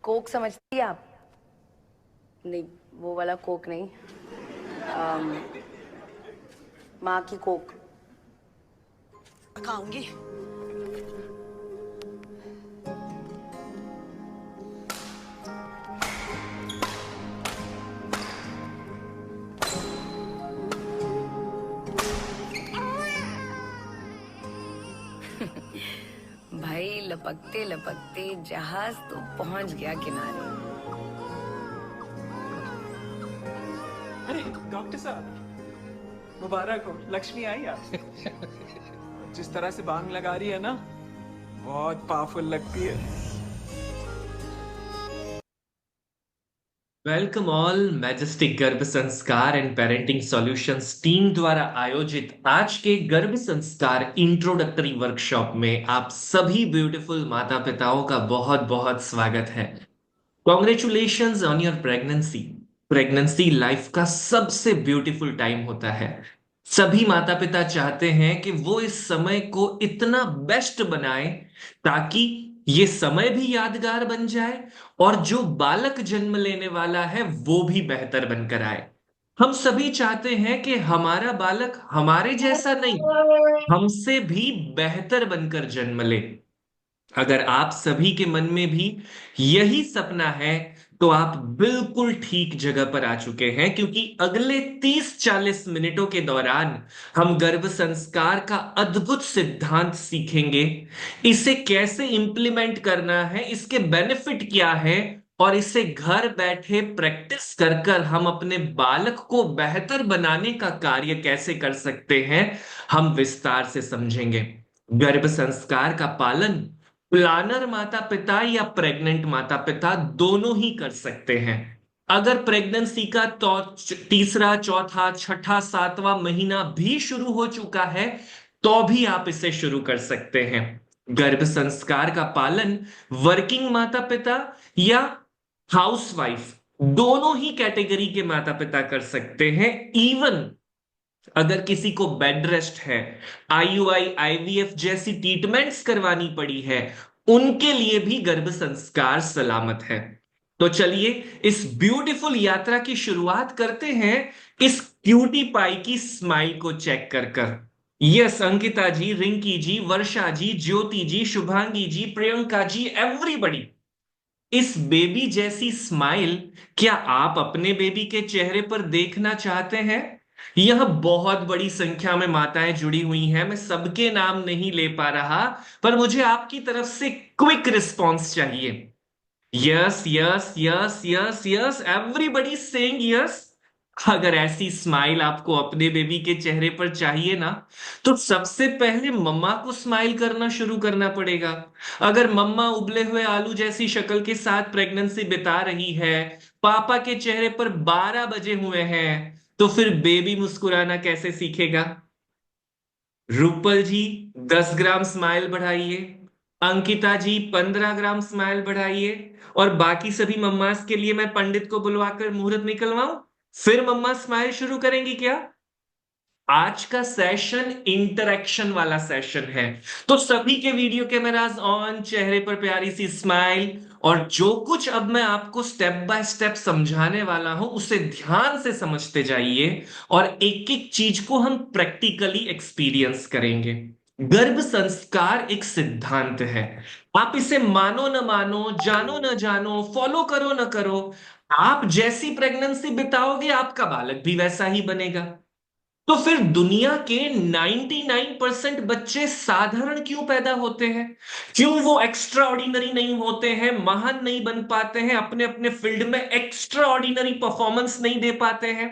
Coke समझती है आप? नहीं, वो वाला कोक नहीं। अम, माँ की कोक। खाऊंगी। भाई लपकते लपकते जहाज तो पहुंच गया किनारे। अरे डॉक्टर साहब, मुबारक हो, लक्ष्मी आई आज। जिस तरह से बांग लगा रही है ना, बहुत पावरफुल लगती है। Welcome all. मैजेस्टिक गर्भ संस्कार एंड पेरेंटिंग सॉल्यूशंस टीम द्वारा आयोजित आज के गर्भ संस्कार इंट्रोडक्टरी वर्कशॉप में आप सभी ब्यूटीफुल माता पिताओं का बहुत बहुत स्वागत है। Congratulations on your pregnancy. Pregnancy life का सबसे ब्यूटीफुल टाइम होता है। सभी माता पिता चाहते हैं कि वो इस समय को इतना बेस्ट बनाए ताकि ये समय भी यादगार बन जाए और जो बालक जन्म लेने वाला है वो भी बेहतर बनकर आए। हम सभी चाहते हैं कि हमारा बालक हमारे जैसा नहीं, हमसे भी बेहतर बनकर जन्म ले। अगर आप सभी के मन में भी यही सपना है तो आप बिल्कुल ठीक जगह पर आ चुके हैं, क्योंकि अगले 30-40 मिनटों के दौरान हम गर्भ संस्कार का अद्भुत सिद्धांत सीखेंगे। इसे कैसे इंप्लीमेंट करना है, इसके बेनिफिट क्या है और इसे घर बैठे प्रैक्टिस कर कर हम अपने बालक को बेहतर बनाने का कार्य कैसे कर सकते हैं, हम विस्तार से समझेंगे। गर्भ संस्कार का पालन प्लानर माता पिता या प्रेग्नेंट माता पिता दोनों ही कर सकते हैं। अगर प्रेगनेंसी का तीसरा, चौथा, छठा, सातवां महीना भी शुरू हो चुका है तो भी आप इसे शुरू कर सकते हैं। गर्भ संस्कार का पालन वर्किंग माता पिता या हाउसवाइफ दोनों ही कैटेगरी के माता पिता कर सकते हैं। इवन अगर किसी को बेड रेस्ट है, आईयूआई आईवीएफ जैसी ट्रीटमेंट्स करवानी पड़ी है, उनके लिए भी गर्भ संस्कार सलामत है। तो चलिए इस ब्यूटीफुल यात्रा की शुरुआत करते हैं इस क्यूटी पाई की स्माइल को चेक कर कर। यस, अंकिता जी, रिंकी जी, वर्षा जी, ज्योति जी, शुभांगी जी, प्रियंका जी, एवरीबडी, इस बेबी जैसी स्माइल क्या आप अपने बेबी के चेहरे पर देखना चाहते हैं? यह बहुत बड़ी संख्या में माताएं जुड़ी हुई हैं, मैं सबके नाम नहीं ले पा रहा, पर मुझे आपकी तरफ से क्विक रिस्पॉन्स चाहिए। Yes yes yes yes yes, everybody saying yes. अगर ऐसी स्माइल आपको अपने बेबी के चेहरे पर चाहिए ना, तो सबसे पहले मम्मा को स्माइल करना शुरू करना पड़ेगा। अगर मम्मा उबले हुए आलू जैसी शक्ल के साथ प्रेगनेंसी बिता रही है, पापा के चेहरे पर 12 बजे हुए हैं, तो फिर बेबी मुस्कुराना कैसे सीखेगा? रूपल जी 10 ग्राम स्माइल बढ़ाइए, अंकिता जी 15 ग्राम स्माइल बढ़ाइए, और बाकी सभी मम्मास के लिए मैं पंडित को बुलवाकर मुहूर्त निकलवाऊं, फिर मम्मा स्माइल शुरू करेंगी क्या? आज का सेशन इंटरेक्शन वाला सेशन है, तो सभी के वीडियो कैमरास ऑन, चेहरे पर प्यारी सी स्माइल, और जो कुछ अब मैं आपको स्टेप बाय स्टेप समझाने वाला हूं उसे ध्यान से समझते जाइए और एक एक चीज को हम प्रैक्टिकली एक्सपीरियंस करेंगे। गर्भ संस्कार एक सिद्धांत है। आप इसे मानो न मानो, जानो न जानो, फॉलो करो न करो, आप जैसी प्रेगनेंसी बिताओगे आपका बालक भी वैसा ही बनेगा। तो फिर दुनिया के 99% बच्चे साधारण क्यों पैदा होते हैं? क्यों वो एक्स्ट्रा ऑर्डिनरी नहीं होते हैं, महान नहीं बन पाते हैं, अपने अपने फील्ड में एक्स्ट्रा ऑर्डिनरी परफॉर्मेंस नहीं दे पाते हैं?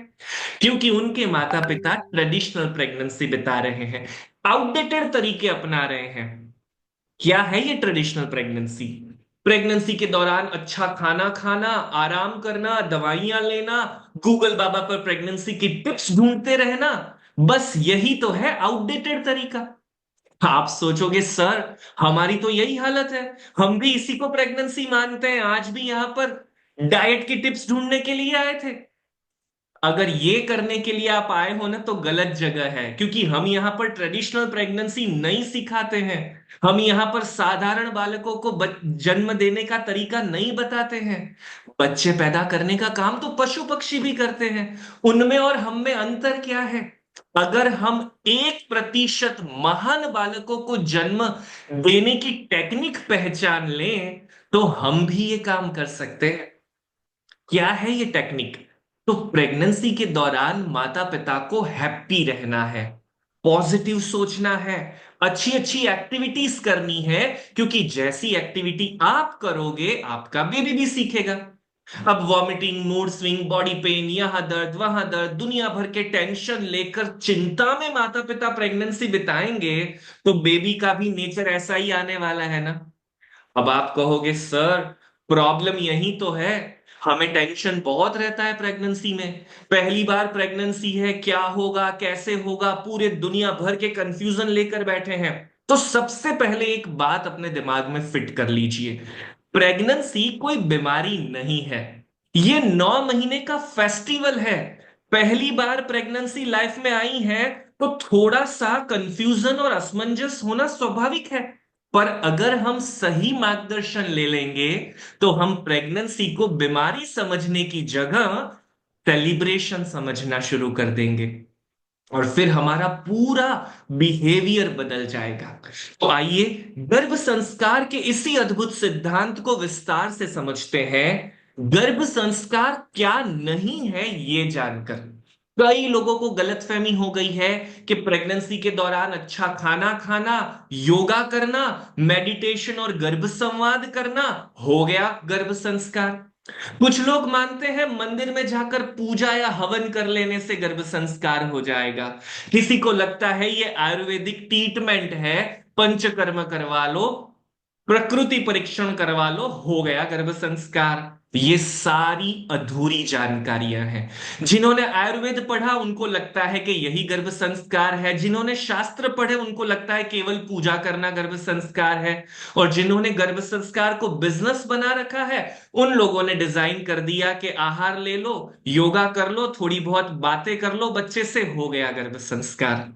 क्योंकि उनके माता पिता ट्रेडिशनल प्रेगनेंसी बिता रहे हैं, आउटडेटेड तरीके अपना रहे हैं। क्या है ये ट्रेडिशनल प्रेगनेंसी? प्रेगनेंसी के दौरान अच्छा खाना खाना, आराम करना, दवाइयां लेना, गूगल बाबा पर प्रेगनेंसी की टिप्स ढूंढते रहना, बस यही तो है आउटडेटेड तरीका। आप सोचोगे सर हमारी तो यही हालत है, हम भी इसी को प्रेगनेंसी मानते हैं, आज भी यहां पर डाइट की टिप्स ढूंढने के लिए आए थे। अगर ये करने के लिए आप आए हो ना तो गलत जगह है, क्योंकि हम यहाँ पर ट्रेडिशनल प्रेगनेंसी नहीं सिखाते हैं। हम यहाँ पर साधारण बालकों को जन्म देने का तरीका नहीं बताते हैं। बच्चे पैदा करने का काम तो पशु पक्षी भी करते हैं। उनमें और हम में अंतर क्या है? अगर हम 1% महान बालकों को जन्म देने की टेक्निक पहचान लें तो हम भी ये काम कर सकते हैं। क्या है ये टेक्निक? तो प्रेगनेंसी के दौरान माता पिता को हैप्पी रहना है, पॉजिटिव सोचना है, अच्छी अच्छी एक्टिविटीज करनी है, क्योंकि जैसी एक्टिविटी आप करोगे आपका बेबी भी सीखेगा। अब vomiting, mood swing, body pain, यहां दर्द वहां दर्द, दुनिया भर के टेंशन लेकर चिंता में माता पिता प्रेगनेंसी बिताएंगे तो बेबी का भी नेचर ऐसा ही आने वाला है ना। अब आप कहोगे सर प्रॉब्लम यही तो है, हमें टेंशन बहुत रहता है प्रेगनेंसी में, पहली बार प्रेगनेंसी है, क्या होगा कैसे होगा, पूरे दुनिया भर के कंफ्यूजन लेकर बैठे हैं। तो सबसे पहले एक बात अपने दिमाग में फिट कर लीजिए, प्रेगनेंसी कोई बीमारी नहीं है, ये 9 महीने का फेस्टिवल है। पहली बार प्रेगनेंसी लाइफ में आई है तो थोड़ा सा कंफ्यूजन और असमंजस होना स्वाभाविक है। पर अगर हम सही मार्गदर्शन ले लेंगे तो हम प्रेगनेंसी को बीमारी समझने की जगह सेलिब्रेशन समझना शुरू कर देंगे और फिर हमारा पूरा बिहेवियर बदल जाएगा। तो आइए गर्भ संस्कार के इसी अद्भुत सिद्धांत को विस्तार से समझते हैं। गर्भ संस्कार क्या नहीं है ये जानकर कई लोगों को गलतफहमी हो गई है कि प्रेगनेंसी के दौरान अच्छा खाना खाना, योगा करना, मेडिटेशन और गर्भ संवाद करना हो गया गर्भ संस्कार। कुछ लोग मानते हैं मंदिर में जाकर पूजा या हवन कर लेने से गर्भ संस्कार हो जाएगा। किसी को लगता है ये आयुर्वेदिक ट्रीटमेंट है, पंचकर्म करवा लो, प्रकृति परीक्षण करवा लो, हो गया गर्भ संस्कार। ये सारी अधूरी जानकारियां हैं। जिन्होंने आयुर्वेद पढ़ा उनको लगता है कि यही गर्भ संस्कार है, जिन्होंने शास्त्र पढ़े उनको लगता है केवल पूजा करना गर्भ संस्कार है, और जिन्होंने गर्भ संस्कार को बिजनेस बना रखा है उन लोगों ने डिजाइन कर दिया कि आहार ले लो, योगा कर लो, थोड़ी बहुत बातें कर लो बच्चे से, हो गया गर्भ संस्कार।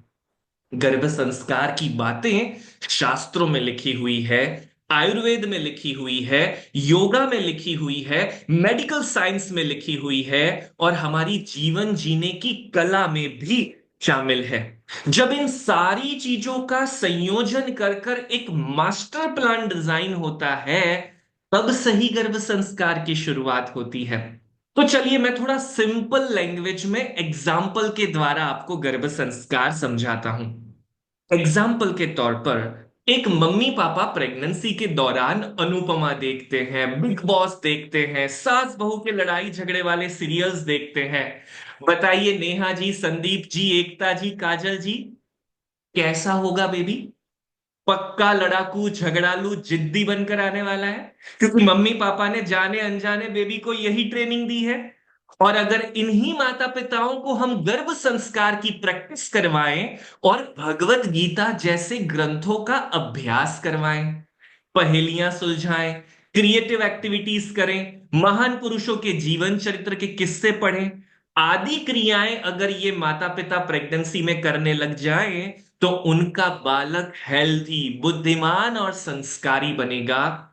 गर्भ संस्कार की बातें शास्त्रों में लिखी हुई है, आयुर्वेद में लिखी हुई है, योगा में लिखी हुई है, मेडिकल साइंस में लिखी हुई है और हमारी जीवन जीने की कला में भी शामिल है। जब इन सारी चीजों का संयोजन कर कर एक मास्टर प्लान डिजाइन होता है तब सही गर्भ संस्कार की शुरुआत होती है। तो चलिए मैं थोड़ा सिंपल लैंग्वेज में एग्जाम्पल के द्वारा आपको गर्भ संस्कार समझाता हूं। एग्जाम्पल के तौर पर एक मम्मी पापा प्रेगनेंसी के दौरान अनुपमा देखते हैं, बिग बॉस देखते हैं, सास बहू के लड़ाई झगड़े वाले सीरियल्स देखते हैं। बताइए नेहा जी, संदीप जी, एकता जी, काजल जी, कैसा होगा बेबी? पक्का लड़ाकू, झगड़ालू, जिद्दी बनकर आने वाला है, क्योंकि मम्मी पापा ने जाने अनजाने बेबी को यही ट्रेनिंग दी है। और अगर इन्हीं माता पिताओं को हम गर्भ संस्कार की प्रैक्टिस करवाएं और भगवत गीता जैसे ग्रंथों का अभ्यास करवाएं, पहेलियां सुलझाएं, क्रिएटिव एक्टिविटीज करें, महान पुरुषों के जीवन चरित्र के किस्से पढ़ें, आदि क्रियाएं अगर ये माता पिता प्रेगनेंसी में करने लग जाएं तो उनका बालक हेल्थी, बुद्धिमान और संस्कारी बनेगा।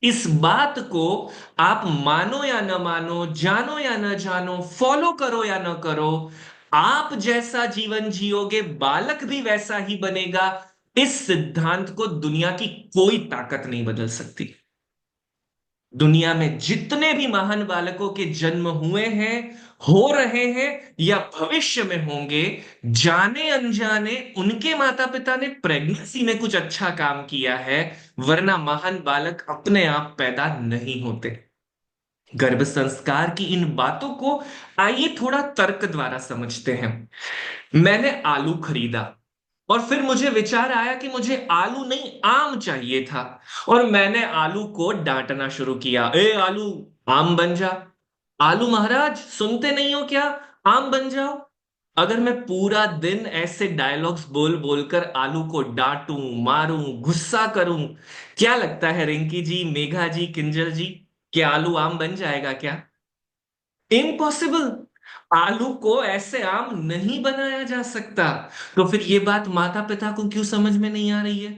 इस बात को आप मानो या न मानो, जानो या न जानो, फॉलो करो या न करो, आप जैसा जीवन जियोगे बालक भी वैसा ही बनेगा। इस सिद्धांत को दुनिया की कोई ताकत नहीं बदल सकती। दुनिया में जितने भी महान बालकों के जन्म हुए हैं, हो रहे हैं या भविष्य में होंगे, जाने अनजाने उनके माता पिता ने प्रेगनेंसी में कुछ अच्छा काम किया है, वरना महान बालक अपने आप पैदा नहीं होते। गर्भ संस्कार की इन बातों को आइए थोड़ा तर्क द्वारा समझते हैं। मैंने आलू खरीदा और फिर मुझे विचार आया कि मुझे आलू नहीं आम चाहिए था, और मैंने आलू को डांटना शुरू किया, ए आलू आम बन जा, आलू महाराज सुनते नहीं हो क्या, आम बन जाओ। अगर मैं पूरा दिन ऐसे डायलॉग्स बोल बोलकर आलू को डांटूं, मारूं, गुस्सा करूं, क्या लगता है रिंकी जी, मेघा जी, किंजल जी, क्या आलू आम बन जाएगा क्या? इम्पॉसिबल। आलू को ऐसे आम नहीं बनाया जा सकता। तो फिर ये बात माता पिता को क्यों समझ में नहीं आ रही है?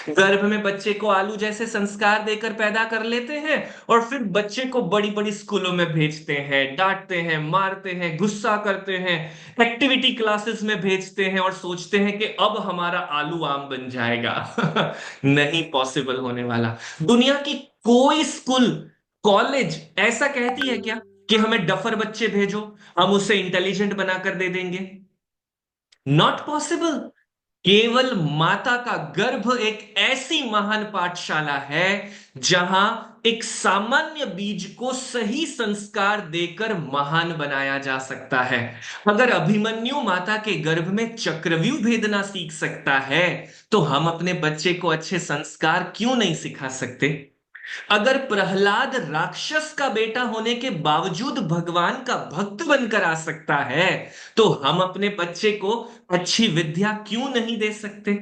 गर्भ में बच्चे को आलू जैसे संस्कार देकर पैदा कर लेते हैं और फिर बच्चे को बड़ी बड़ी स्कूलों में भेजते हैं, डांटते हैं, मारते हैं, गुस्सा करते हैं, एक्टिविटी क्लासेस में भेजते हैं और सोचते हैं कि अब हमारा आलू आम बन जाएगा। नहीं पॉसिबल होने वाला। दुनिया की कोई स्कूल, कॉलेज ऐसा कहती है क्या कि हमें डफर बच्चे भेजो, हम उसे इंटेलिजेंट बनाकर दे देंगे? Not possible. केवल माता का गर्भ एक ऐसी महान पाठशाला है जहां एक सामान्य बीज को सही संस्कार देकर महान बनाया जा सकता है। अगर अभिमन्यु माता के गर्भ में चक्रव्यूह भेदना सीख सकता है, तो हम अपने बच्चे को अच्छे संस्कार क्यों नहीं सिखा सकते? अगर प्रहलाद राक्षस का बेटा होने के बावजूद भगवान का भक्त बनकर आ सकता है, तो हम अपने बच्चे को अच्छी विद्या क्यों नहीं दे सकते?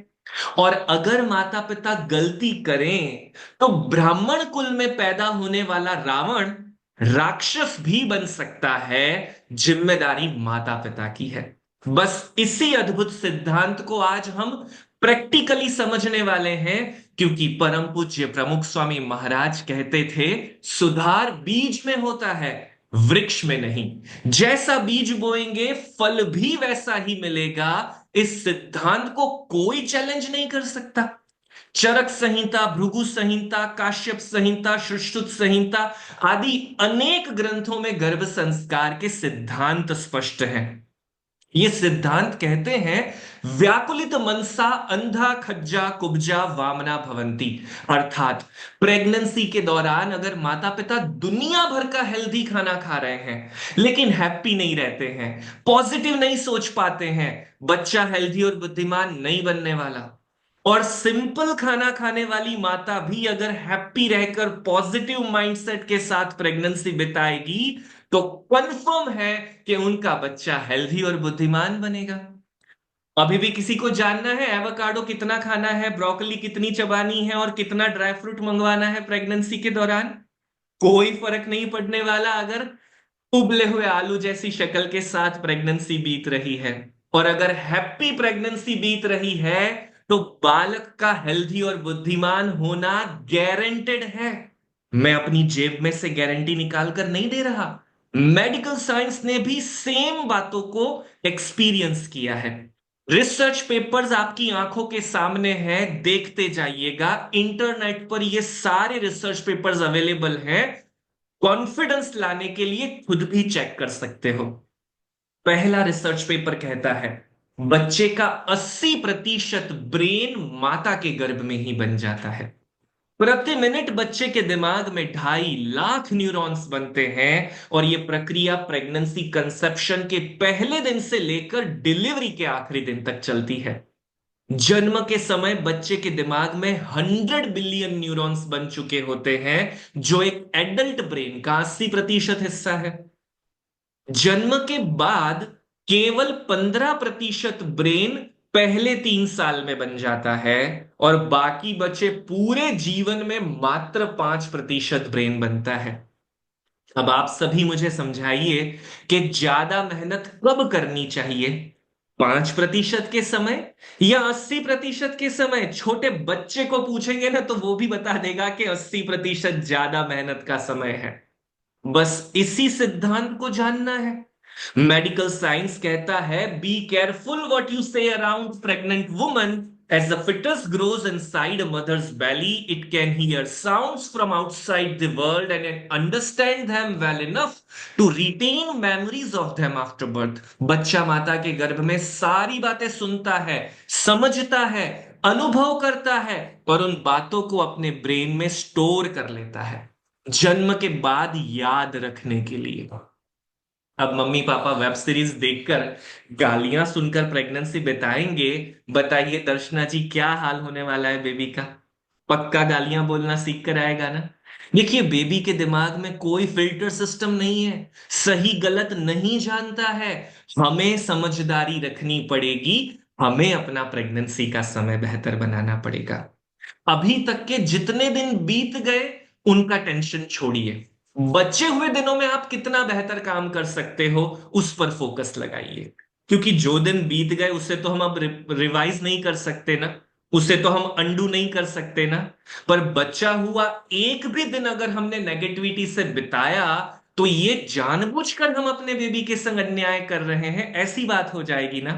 और अगर माता पिता गलती करें, तो ब्राह्मण कुल में पैदा होने वाला रावण राक्षस भी बन सकता है। जिम्मेदारी माता पिता की है। बस इसी अद्भुत सिद्धांत को आज हम प्रैक्टिकली समझने वाले हैं, क्योंकि परम पूज्य प्रमुख स्वामी महाराज कहते थे, सुधार बीज में होता है, वृक्ष में नहीं। जैसा बीज बोएंगे फल भी वैसा ही मिलेगा। इस सिद्धांत को कोई चैलेंज नहीं कर सकता। चरक संहिता, भृगु संहिता, काश्यप संहिता, सुश्रुत संहिता आदि अनेक ग्रंथों में गर्भ संस्कार के सिद्धांत स्पष्ट हैं। ये सिद्धांत कहते हैं, व्याकुलित मनसा अंधा खज्जा कुब्जा वामना भवंती। अर्थात प्रेगनेंसी के दौरान अगर माता पिता दुनिया भर का हेल्दी खाना खा रहे हैं लेकिन हैप्पी नहीं रहते हैं, पॉजिटिव नहीं सोच पाते हैं, बच्चा हेल्दी और बुद्धिमान नहीं बनने वाला। और सिंपल खाना खाने वाली माता भी अगर हैप्पी रहकर पॉजिटिव माइंडसेट के साथ प्रेगनेंसी बिताएगी, तो कंफर्म है कि उनका बच्चा हेल्दी और बुद्धिमान बनेगा। अभी भी किसी को जानना है एवोकाडो कितना खाना है, ब्रोकली कितनी चबानी है और कितना ड्राई फ्रूट मंगवाना है प्रेगनेंसी के दौरान? कोई फर्क नहीं पड़ने वाला अगर उबले हुए आलू जैसी शक्ल के साथ प्रेगनेंसी बीत रही है। और अगर हैप्पी प्रेगनेंसी बीत रही है, तो बालक का हेल्दी और बुद्धिमान होना गारंटेड है। मैं अपनी जेब में से गारंटी निकाल कर नहीं दे रहा। मेडिकल साइंस ने भी सेम बातों को एक्सपीरियंस किया है। रिसर्च पेपर्स आपकी आंखों के सामने हैं, देखते जाइएगा। इंटरनेट पर ये सारे रिसर्च पेपर्स अवेलेबल हैं। कॉन्फिडेंस लाने के लिए खुद भी चेक कर सकते हो। पहला रिसर्च पेपर कहता है, बच्चे का 80% ब्रेन माता के गर्भ में ही बन जाता है। प्रति मिनट बच्चे के दिमाग में 2.5 लाख न्यूरॉन्स बनते हैं और यह प्रक्रिया प्रेगनेंसी कंसेप्शन के पहले दिन से लेकर डिलीवरी के आखिरी दिन तक चलती है। जन्म के समय बच्चे के दिमाग में 100 बिलियन न्यूरॉन्स बन चुके होते हैं, जो एक एडल्ट ब्रेन का 80% हिस्सा है। जन्म के बाद केवल 15% ब्रेन पहले 3 साल में बन जाता है और बाकी बचे पूरे जीवन में मात्र 5% ब्रेन बनता है। अब आप सभी मुझे समझाइए कि ज्यादा मेहनत कब करनी चाहिए, 5% के समय या 80% के समय? छोटे बच्चे को पूछेंगे ना तो वो भी बता देगा कि 80% ज्यादा मेहनत का समय है। बस इसी सिद्धांत को जानना है। मेडिकल साइंस कहता है, बी केयरफुल व्हाट यू से around pregnant woman. As the fetus grows inside a mother's belly, it can hear sounds from outside the world and understand them well enough to retain memories of them after birth. बच्चा माता के गर्भ में सारी बातें सुनता है, समझता है, अनुभव करता है और उन बातों को अपने ब्रेन में स्टोर कर लेता है, जन्म के बाद याद रखने के लिए। अब मम्मी पापा वेब सीरीज देखकर गालियां सुनकर प्रेगनेंसी बिताएंगे, बताइए दर्शना जी क्या हाल होने वाला है बेबी का? पक्का गालियां बोलना सीख कर आएगा ना। देखिए, बेबी के दिमाग में कोई फिल्टर सिस्टम नहीं है, सही गलत नहीं जानता है। हमें समझदारी रखनी पड़ेगी, हमें अपना प्रेगनेंसी का समय बेहतर बनाना पड़ेगा। अभी तक के जितने दिन बीत गए उनका टेंशन छोड़िए, बचे हुए दिनों में आप कितना बेहतर काम कर सकते हो, उस पर फोकस लगाइए। क्योंकि जो दिन बीत गए उसे तो हम अब रिवाइज नहीं कर सकते ना, उसे तो हम अंडू नहीं कर सकते ना। पर बचा हुआ एक भी दिन अगर हमने नेगेटिविटी से बिताया, तो ये जानबूझकर हम अपने बेबी के संग अन्याय कर रहे हैं, ऐसी बात हो जाएगी ना।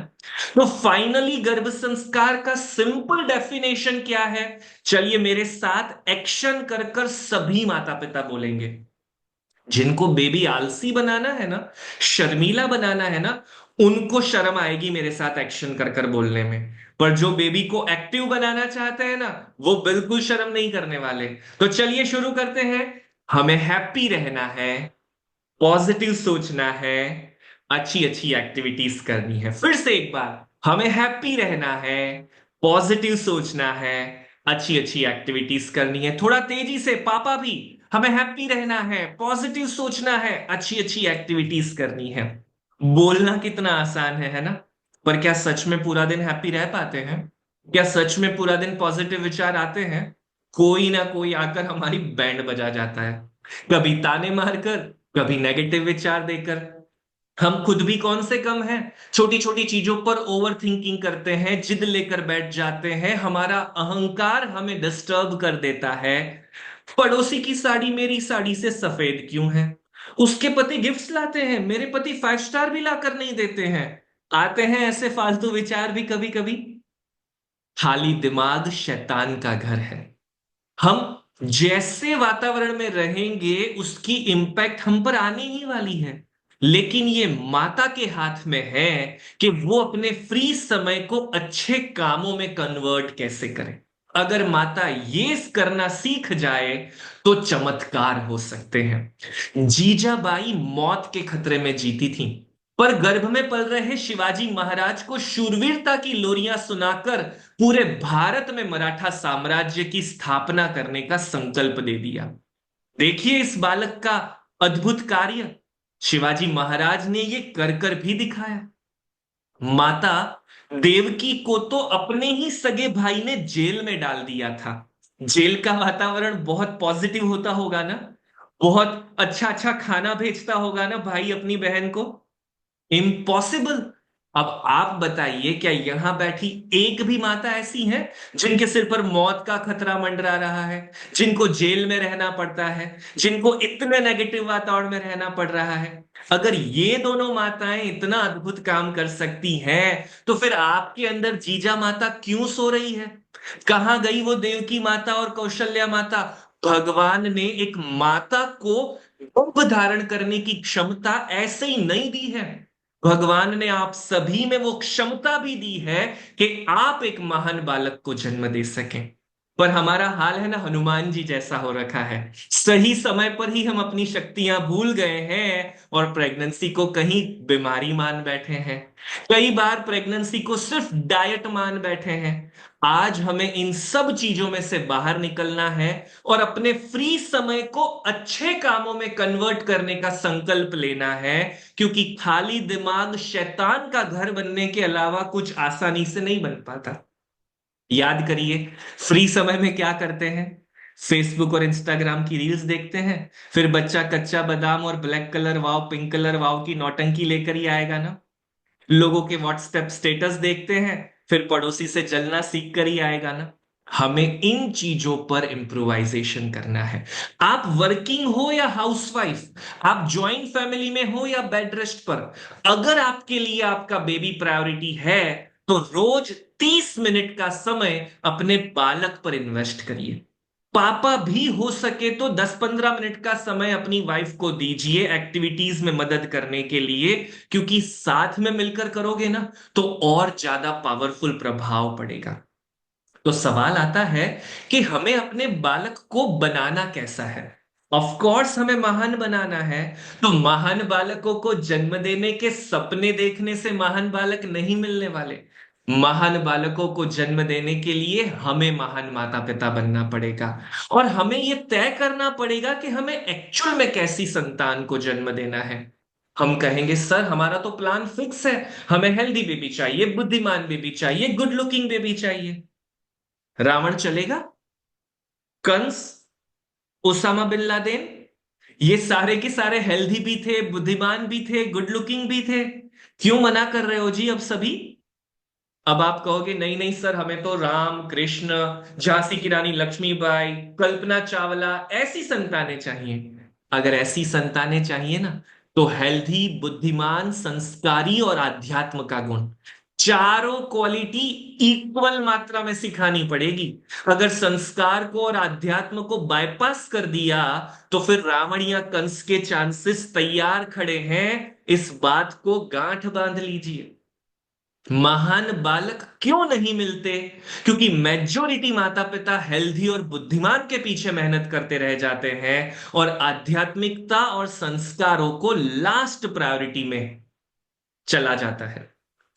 तो फाइनली गर्भ संस्कार का सिंपल डेफिनेशन क्या है? चलिए मेरे साथ एक्शन कर कर सभी माता पिता बोलेंगे। जिनको बेबी आलसी बनाना है ना, शर्मीला बनाना है ना, उनको शर्म आएगी मेरे साथ एक्शन कर कर बोलने में। पर जो बेबी को एक्टिव बनाना चाहते हैं ना, वो बिल्कुल शर्म नहीं करने वाले। तो चलिए शुरू करते हैं। हमें हैप्पी रहना है, पॉजिटिव सोचना है, अच्छी अच्छी एक्टिविटीज करनी है। फिर से एक बार, हमें हैप्पी रहना है, पॉजिटिव सोचना है, अच्छी अच्छी एक्टिविटीज करनी है। थोड़ा तेजी से पापा भी, हमें हैप्पी रहना है, पॉजिटिव सोचना है, अच्छी अच्छी एक्टिविटीज करनी है। बोलना कितना आसान है ना? पर क्या सच में पूरा दिन हैप्पी रह पाते हैं? क्या सच में पूरा दिन पॉजिटिव विचार आते हैं? कोई ना कोई आकर हमारी बैंड बजा जाता है, कभी ताने मारकर, कभी नेगेटिव विचार देकर। हम खुद भी कौन से कम हैं? छोटी छोटी चीजों पर ओवर थिंकिंग करते हैं, जिद लेकर बैठ जाते हैं, हमारा अहंकार हमें डिस्टर्ब कर देता है। पड़ोसी की साड़ी मेरी साड़ी से सफेद क्यों है? उसके पति गिफ्ट्स लाते हैं, मेरे पति 5 स्टार भी लाकर नहीं देते हैं। आते हैं ऐसे फालतू विचार भी कभी कभी। खाली दिमाग शैतान का घर है। हम जैसे वातावरण में रहेंगे, उसकी इंपैक्ट हम पर आने ही वाली है। लेकिन ये माता के हाथ में है कि वो अपने फ्री समय को अच्छे कामों में कन्वर्ट कैसे करे। अगर माता ये करना सीख जाए, तो चमत्कार हो सकते हैं। जीजाबाई मौत के खतरे में जीती थी, पर गर्भ में पल रहे शिवाजी महाराज को शूरवीरता की लोरियां सुनाकर पूरे भारत में मराठा साम्राज्य की स्थापना करने का संकल्प दे दिया। देखिए इस बालक का अद्भुत कार्य। शिवाजी महाराज ने ये कर कर भी दिखाया। माता देवकी को तो अपने ही सगे भाई ने जेल में डाल दिया था। जेल का वातावरण बहुत पॉजिटिव होता होगा ना, बहुत अच्छा अच्छा खाना भेजता होगा ना भाई अपनी बहन को। इम्पॉसिबल। अब आप बताइए, क्या यहां बैठी एक भी माता ऐसी है जिनके सिर पर मौत का खतरा मंडरा रहा है, जिनको जेल में रहना पड़ता है, जिनको इतने नेगेटिव वातावरण में रहना पड़ रहा है? अगर ये दोनों माताएं इतना अद्भुत काम कर सकती हैं, तो फिर आपके अंदर जीजा माता क्यों सो रही है? कहां गई वो देवकी माता और कौशल्या माता? भगवान ने एक माता को गर्भ धारण करने की क्षमता ऐसे ही नहीं दी है। भगवान ने आप सभी में वो क्षमता भी दी है कि आप एक महान बालक को जन्म दे सकें। पर हमारा हाल है ना हनुमान जी जैसा हो रखा है। सही समय पर ही हम अपनी शक्तियां भूल गए हैं और प्रेगनेंसी को कहीं बीमारी मान बैठे हैं। कई बार प्रेगनेंसी को सिर्फ डाइट मान बैठे हैं। आज हमें इन सब चीजों में से बाहर निकलना है और अपने फ्री समय को अच्छे कामों में कन्वर्ट करने का संकल्प लेना है। क्योंकि खाली दिमाग शैतान का घर बनने के अलावा कुछ आसानी से नहीं बन पाता। याद करिए, फ्री समय में क्या करते हैं? फेसबुक और इंस्टाग्राम की रील्स देखते हैं। फिर बच्चा कच्चा बादाम और black colour wow, pink colour wow की नौटंकी लेकर ही आएगा ना। लोगों के व्हाट्सएप स्टेटस देखते हैं, फिर पड़ोसी से जलना सीख कर ही आएगा ना। हमें इन चीजों पर इम्प्रोवाइजेशन करना है। आप वर्किंग हो या हाउसवाइफ, आप ज्वाइंट फैमिली में हो या बेड रेस्ट पर, अगर आपके लिए आपका बेबी प्रायोरिटी है, तो रोज 30 मिनट का समय अपने बालक पर इन्वेस्ट करिए। पापा भी हो सके तो 10-15 मिनट का समय अपनी वाइफ को दीजिए एक्टिविटीज में मदद करने के लिए। क्योंकि साथ में मिलकर करोगे ना, तो और ज्यादा पावरफुल प्रभाव पड़ेगा। तो सवाल आता है कि हमें अपने बालक को बनाना कैसा है? ऑफ कोर्स हमें महान बनाना है। तो महान बालकों को जन्म देने के सपने देखने से महान बालक नहीं मिलने वाले। महान बालकों को जन्म देने के लिए हमें महान माता पिता बनना पड़ेगा। और हमें यह तय करना पड़ेगा कि हमें एक्चुअल में कैसी संतान को जन्म देना है। हम कहेंगे सर हमारा तो प्लान फिक्स है, हमें हेल्दी बेबी चाहिए, बुद्धिमान बेबी चाहिए, गुड लुकिंग बेबी चाहिए। रावण चलेगा? कंस, ओसामा बिन लादेन, ये सारे के सारे हेल्दी भी थे, बुद्धिमान भी थे, गुड लुकिंग भी थे। क्यों मना कर रहे हो जी अब सभी? अब आप कहोगे नहीं नहीं सर, हमें तो राम कृष्ण, झांसी की रानी लक्ष्मीबाई, कल्पना चावला ऐसी संतानें चाहिए। अगर ऐसी संतानें चाहिए ना, तो हेल्दी, बुद्धिमान, संस्कारी और आध्यात्म का गुण, चारों क्वालिटी इक्वल मात्रा में सिखानी पड़ेगी। अगर संस्कार को और आध्यात्म को बाईपास कर दिया, तो फिर रावण या कंस के चांसेस तैयार खड़े हैं। इस बात को गांठ बांध लीजिए। महान बालक क्यों नहीं मिलते? क्योंकि मेजोरिटी माता पिता हेल्दी और बुद्धिमान के पीछे मेहनत करते रह जाते हैं, और आध्यात्मिकता और संस्कारों को लास्ट प्रायोरिटी में चला जाता है।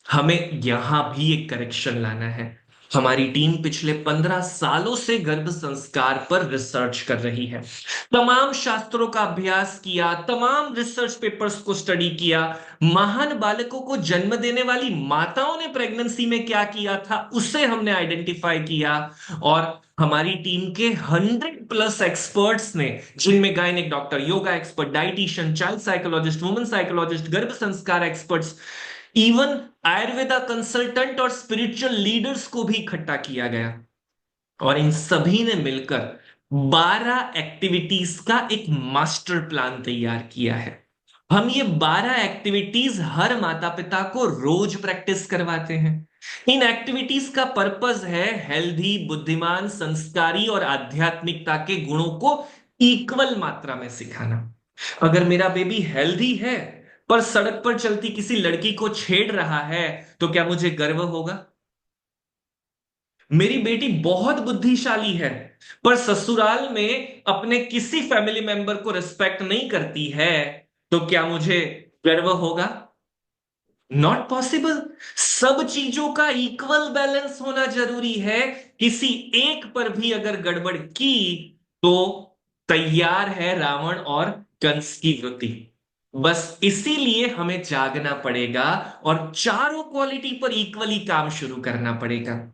हमें यहां भी एक करेक्शन लाना है। हमारी टीम पिछले 15 सालों से गर्भ संस्कार पर रिसर्च कर रही है। तमाम शास्त्रों का अभ्यास किया, तमाम रिसर्च पेपर्स को स्टडी किया, महान बालकों को जन्म देने वाली माताओं ने प्रेगनेंसी में क्या किया था उसे हमने आइडेंटिफाई किया। और हमारी टीम के 100+ एक्सपर्ट्स ने, जिनमें gynaec doctor, yoga expert, dietitian, child psychologist, women psychologist, गर्भ संस्कार एक्सपर्ट्स, इवन आयुर्वेदा कंसल्टेंट और स्पिरिचुअल लीडर्स को भी इकट्ठा किया गया, और इन सभी ने मिलकर 12 एक्टिविटीज का एक मास्टर प्लान तैयार किया है। हम ये 12 एक्टिविटीज हर माता पिता को रोज प्रैक्टिस करवाते हैं। इन एक्टिविटीज का पर्पस है हेल्दी, बुद्धिमान, संस्कारी और आध्यात्मिकता के गुणों को इक्वल मात्रा में सिखाना। अगर मेरा बेबी हेल्दी है पर सड़क पर चलती किसी लड़की को छेड़ रहा है, तो क्या मुझे गर्व होगा? मेरी बेटी बहुत बुद्धिशाली है पर ससुराल में अपने किसी फैमिली मेंबर को रिस्पेक्ट नहीं करती है, तो क्या मुझे गर्व होगा? Not possible. सब चीजों का इक्वल बैलेंस होना जरूरी है। किसी एक पर भी अगर गड़बड़ की, तो तैयार है रावण और कंस की वृत्ति। बस इसीलिए हमें जागना पड़ेगा और चारों क्वालिटी पर इक्वली काम शुरू करना पड़ेगा।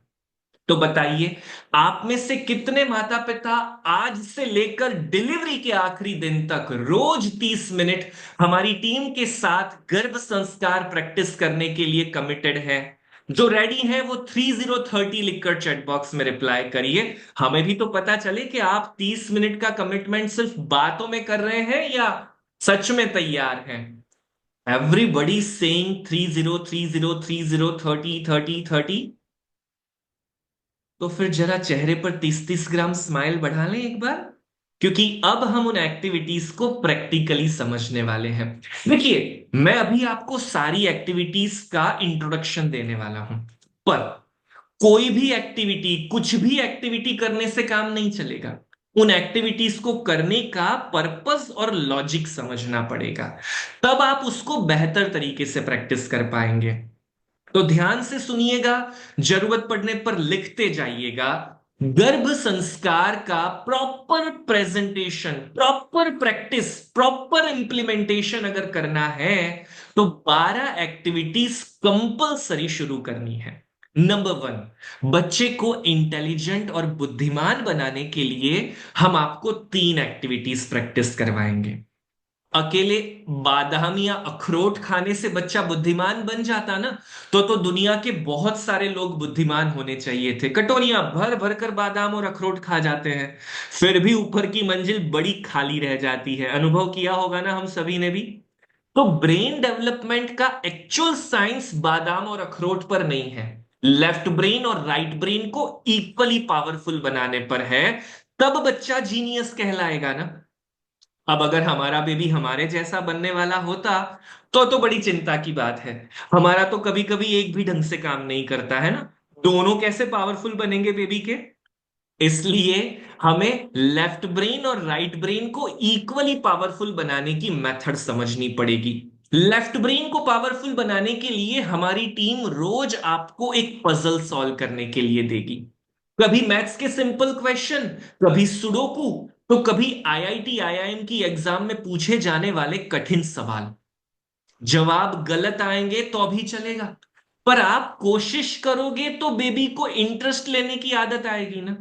तो बताइए, आप में से कितने माता पिता आज से लेकर डिलीवरी के आखिरी दिन तक रोज 30 मिनट हमारी टीम के साथ गर्भ संस्कार प्रैक्टिस करने के लिए कमिटेड है? जो रेडी है वो 3030 लिखकर चैट बॉक्स में रिप्लाई करिए। हमें भी तो पता चले कि आप 30 मिनट का कमिटमेंट सिर्फ बातों में कर रहे हैं या सच में तैयार हैं। Everybody saying 303030303030। तो फिर जरा चेहरे पर 30-30 ग्राम स्माइल बढ़ा लें एक बार, क्योंकि अब हम उन एक्टिविटीज को प्रैक्टिकली समझने वाले हैं। देखिए, मैं अभी आपको सारी एक्टिविटीज का इंट्रोडक्शन देने वाला हूं, पर कोई भी एक्टिविटी, कुछ भी एक्टिविटी करने से काम नहीं चलेगा। उन एक्टिविटीज को करने का पर्पस और लॉजिक समझना पड़ेगा, तब आप उसको बेहतर तरीके से प्रैक्टिस कर पाएंगे। तो ध्यान से सुनिएगा, जरूरत पड़ने पर लिखते जाइएगा। गर्भ संस्कार का proper presentation, proper practice, proper implementation अगर करना है, तो 12 एक्टिविटीज कंपलसरी शुरू करनी है। नंबर 1, बच्चे को इंटेलिजेंट और बुद्धिमान बनाने के लिए हम आपको 3 एक्टिविटीज प्रैक्टिस करवाएंगे। अकेले बादाम या अखरोट खाने से बच्चा बुद्धिमान बन जाता ना, तो दुनिया के बहुत सारे लोग बुद्धिमान होने चाहिए थे। कटोरियां भर भर कर बादाम और अखरोट खा जाते हैं, फिर भी ऊपर की मंजिल बड़ी खाली रह जाती है। अनुभव किया होगा ना हम सभी ने भी। तो ब्रेन डेवलपमेंट का एक्चुअल साइंस बादाम और अखरोट पर नहीं है, लेफ्ट ब्रेन और राइट ब्रेन को इक्वली पावरफुल बनाने पर है। तब बच्चा जीनियस कहलाएगा ना। अब अगर हमारा बेबी हमारे जैसा बनने वाला होता, तो बड़ी चिंता की बात है। हमारा तो कभी कभी एक भी ढंग से काम नहीं करता है ना। दोनों कैसे पावरफुल बनेंगे बेबी के? इसलिए हमें लेफ्ट ब्रेन और राइट ब्रेन को इक्वली पावरफुल बनाने की मेथड समझनी पड़ेगी। लेफ्ट ब्रेन को पावरफुल बनाने के लिए हमारी टीम रोज आपको एक पजल सॉल्व करने के लिए देगी। कभी मैथ्स के सिंपल क्वेश्चन, कभी सुडोकू, तो कभी आईआईटी आईआईएम की एग्जाम में पूछे जाने वाले कठिन सवाल। जवाब गलत आएंगे तो भी चलेगा, पर आप कोशिश करोगे तो बेबी को इंटरेस्ट लेने की आदत आएगी ना।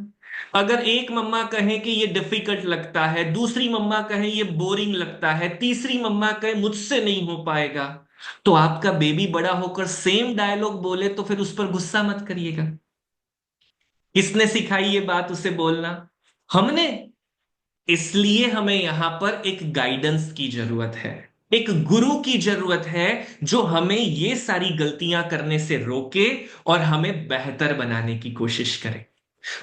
अगर एक मम्मा कहे कि ये डिफिकल्ट लगता है, दूसरी मम्मा कहे ये बोरिंग लगता है, तीसरी मम्मा कहे मुझसे नहीं हो पाएगा, तो आपका बेबी बड़ा होकर सेम डायलॉग बोले तो फिर उस पर गुस्सा मत करिएगा। किसने सिखाई ये बात उसे बोलना? हमने। इसलिए हमें यहां पर एक गाइडेंस की जरूरत है, एक गुरु की जरूरत है, जो हमें ये सारी गलतियां करने से रोके और हमें बेहतर बनाने की कोशिश करे।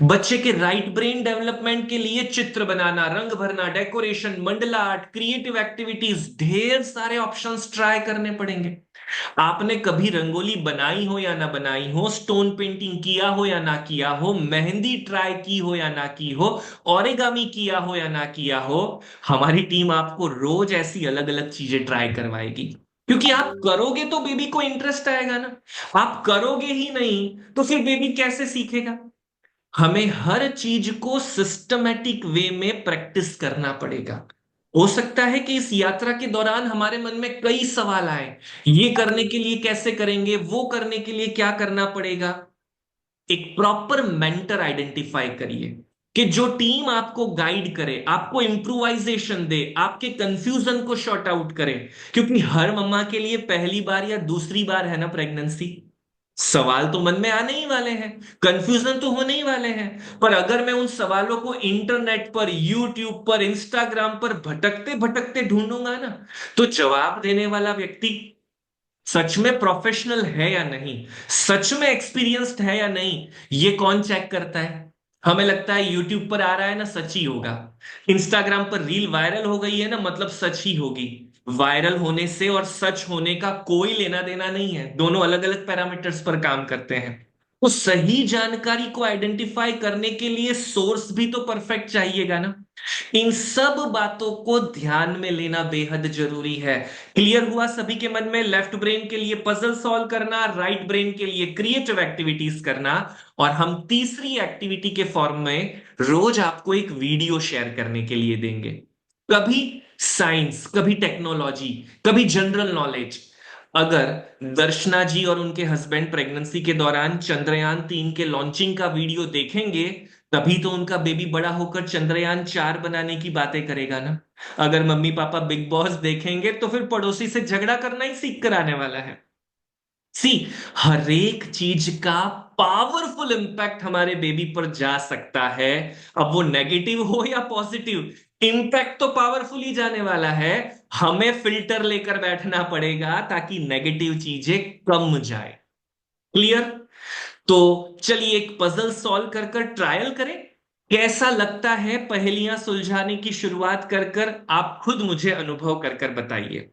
बच्चे के राइट ब्रेन डेवलपमेंट के लिए चित्र बनाना, रंग भरना, decoration, Mandla art, creative activities, ढेर सारे ऑप्शंस ट्राई करने पड़ेंगे। आपने कभी रंगोली बनाई हो या ना बनाई हो, स्टोन पेंटिंग किया हो या ना किया हो, मेहंदी ट्राई की हो या ना की हो, ओरिगामी किया हो या ना किया हो, हमारी टीम आपको रोज ऐसी अलग अलग चीजें ट्राई करवाएगी। क्योंकि आप करोगे तो बेबी को इंटरेस्ट आएगा ना। आप करोगे ही नहीं तो फिर बेबी कैसे सीखेगा? हमें हर चीज को सिस्टमेटिक वे में प्रैक्टिस करना पड़ेगा। हो सकता है कि इस यात्रा के दौरान हमारे मन में कई सवाल आए, ये करने के लिए कैसे करेंगे, वो करने के लिए क्या करना पड़ेगा। एक प्रॉपर मेंटर आइडेंटिफाई करिए कि जो टीम आपको गाइड करे, आपको इम्प्रोवाइजेशन दे, आपके कंफ्यूजन को शॉर्ट आउट करे। क्योंकि हर मम्मा के लिए पहली बार या दूसरी बार है ना प्रेगनेंसी। सवाल तो मन में आने ही वाले हैं, कंफ्यूजन तो होने ही वाले हैं। पर अगर मैं उन सवालों को इंटरनेट पर, यूट्यूब पर, इंस्टाग्राम पर भटकते भटकते ढूंढूंगा ना, तो जवाब देने वाला व्यक्ति सच में प्रोफेशनल है या नहीं, सच में एक्सपीरियंस्ड है या नहीं, ये कौन चेक करता है? हमें लगता है यूट्यूब पर आ रहा है ना, सच ही होगा। इंस्टाग्राम पर रील वायरल हो गई है ना, मतलब सच ही होगी। वायरल होने से और सच होने का कोई लेना देना नहीं है, दोनों अलग अलग पैरामीटर्स पर काम करते हैं। तो सही जानकारी को आइडेंटिफाई करने के लिए सोर्स भी तो परफेक्ट चाहिएगा ना। इन सब बातों को ध्यान में लेना बेहद जरूरी है। क्लियर हुआ सभी के मन में? लेफ्ट ब्रेन के लिए पजल सॉल्व करना, राइट ब्रेन के लिए क्रिएटिव एक्टिविटीज करना, और हम तीसरी एक्टिविटी के फॉर्म में रोज आपको एक वीडियो शेयर करने के लिए देंगे। कभी साइंस, कभी टेक्नोलॉजी, कभी जनरल नॉलेज। अगर दर्शना जी और उनके हस्बैंड प्रेगनेंसी के दौरान चंद्रयान 3 के लॉन्चिंग का वीडियो देखेंगे, तभी तो उनका बेबी बड़ा होकर चंद्रयान 4 बनाने की बातें करेगा ना। अगर मम्मी पापा बिग बॉस देखेंगे तो फिर पड़ोसी से झगड़ा करना ही सीख कर आने वाला है। सी, हर एक चीज का पावरफुल इंपैक्ट हमारे बेबी पर जा सकता है। अब वो नेगेटिव हो या पॉजिटिव, इंपैक्ट तो पावरफुल ही जाने वाला है। हमें फिल्टर लेकर बैठना पड़ेगा ताकि नेगेटिव चीजें कम जाए। क्लियर? तो चलिए एक पजल सॉल्व कर कर ट्रायल करें। कैसा लगता है पहेलियां सुलझाने की शुरुआत कर कर? आप खुद मुझे अनुभव कर कर बताइए।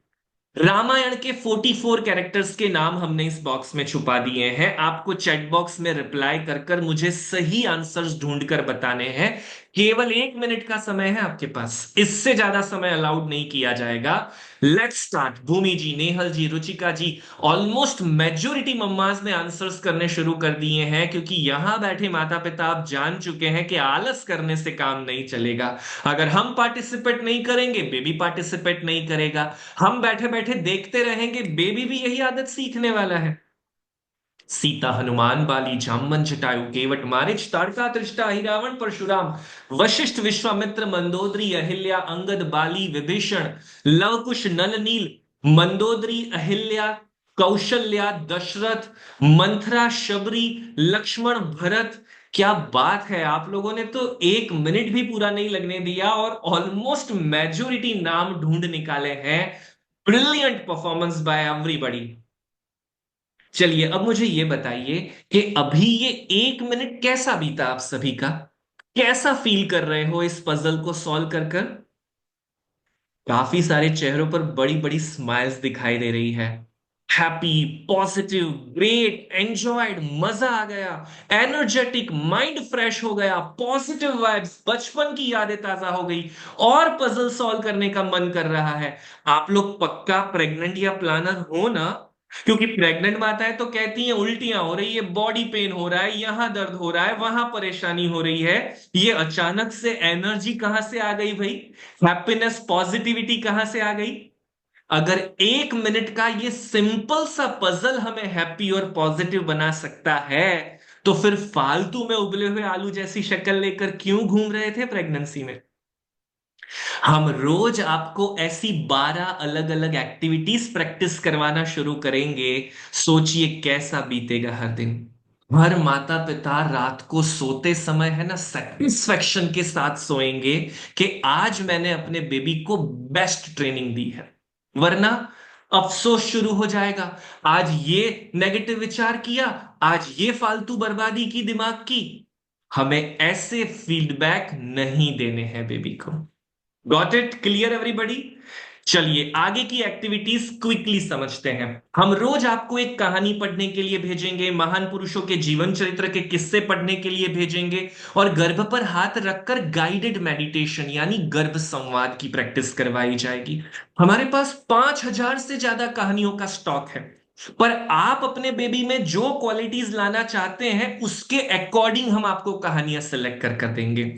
रामायण के 44 कैरेक्टर्स के नाम हमने इस बॉक्स में छुपा दिए हैं। आपको चैट बॉक्स में रिप्लाई कर कर मुझे सही आंसर्स ढूंढकर बताने हैं। केवल 1 मिनट का समय है आपके पास, इससे ज्यादा समय अलाउड नहीं किया जाएगा। Let's start. Bhumi ji, Nehal ji, Ruchika ji, almost majority mummas ने आंसर्स करने शुरू कर दिए हैं, क्योंकि यहां बैठे माता पिता आप जान चुके हैं कि आलस करने से काम नहीं चलेगा। अगर हम पार्टिसिपेट नहीं करेंगे, बेबी पार्टिसिपेट नहीं करेगा। हम बैठे बैठे देखते रहेंगे, बेबी भी यही आदत सीखने वाला है। सीता, हनुमान, बाली, जामवन, जटायु, केवट, मारीच, ताड़का, त्रिष्टा, अहिरावण, परशुराम, वशिष्ठ, विश्वामित्र, मंदोदरी, अहिल्या, अंगद, बाली, विभीषण, लवकुश, नल, नील, मंदोदरी, अहिल्या, कौशल्या, दशरथ, मंथरा, शबरी, लक्ष्मण, भरत। क्या बात है, आप लोगों ने तो 1 मिनट भी पूरा नहीं लगने दिया और ऑलमोस्ट मेजोरिटी नाम ढूंढ निकाले हैं। Brilliant performance by everybody. चलिए अब मुझे ये बताइए कि अभी ये 1 मिनट कैसा बीता आप सभी का? कैसा फील कर रहे हो इस पजल को सॉल्व कर कर? काफी सारे चेहरों पर बड़ी बड़ी स्माइल्स दिखाई दे रही है। हैप्पी, पॉजिटिव, ग्रेट, एंजॉयड, मजा आ गया, एनर्जेटिक, माइंड फ्रेश हो गया, पॉजिटिव वाइब्स, बचपन की यादें ताजा हो गई और पजल सॉल्व करने का मन कर रहा है। आप लोग पक्का प्रेग्नेंट या प्लानर हो ना? क्योंकि प्रेग्नेंट माताएं तो कहती हैं उल्टियां हो रही है, बॉडी पेन हो रहा है, यहां दर्द हो रहा है, वहां परेशानी हो रही है। ये अचानक से एनर्जी कहां से आ गई भाई? हैप्पीनेस, पॉजिटिविटी कहां से आ गई? अगर 1 मिनट का ये सिंपल सा पजल हमें हैप्पी और पॉजिटिव बना सकता है, तो फिर फालतू में उबले हुए आलू जैसी शक्ल लेकर क्यों घूम रहे थे प्रेगनेंसी में? हम रोज आपको ऐसी 12 अलग अलग एक्टिविटीज प्रैक्टिस करवाना शुरू करेंगे। सोचिए कैसा बीतेगा हर दिन। हर माता पिता रात को सोते समय है ना सेटिस्फेक्शन के साथ सोएंगे कि आज मैंने अपने बेबी को बेस्ट ट्रेनिंग दी है। वरना अफसोस शुरू हो जाएगा। आज ये नेगेटिव विचार किया, आज ये फालतू बर्बादी की दिमाग की। हमें ऐसे फीडबैक नहीं देने हैं बेबी को। Got it? Clear everybody? चलिए आगे की एक्टिविटीज क्विकली समझते हैं। हम रोज आपको एक कहानी पढ़ने के लिए भेजेंगे, महान पुरुषों के जीवन चरित्र के किस्से पढ़ने के लिए भेजेंगे, और गर्भ पर हाथ रखकर गाइडेड मेडिटेशन यानी गर्भ संवाद की प्रैक्टिस करवाई जाएगी। हमारे पास 5,000 से ज्यादा कहानियों का स्टॉक है, पर आप अपने बेबी में जो क्वालिटीज लाना चाहते हैं उसके अकॉर्डिंग हम आपको कहानियां सेलेक्ट कर देंगे।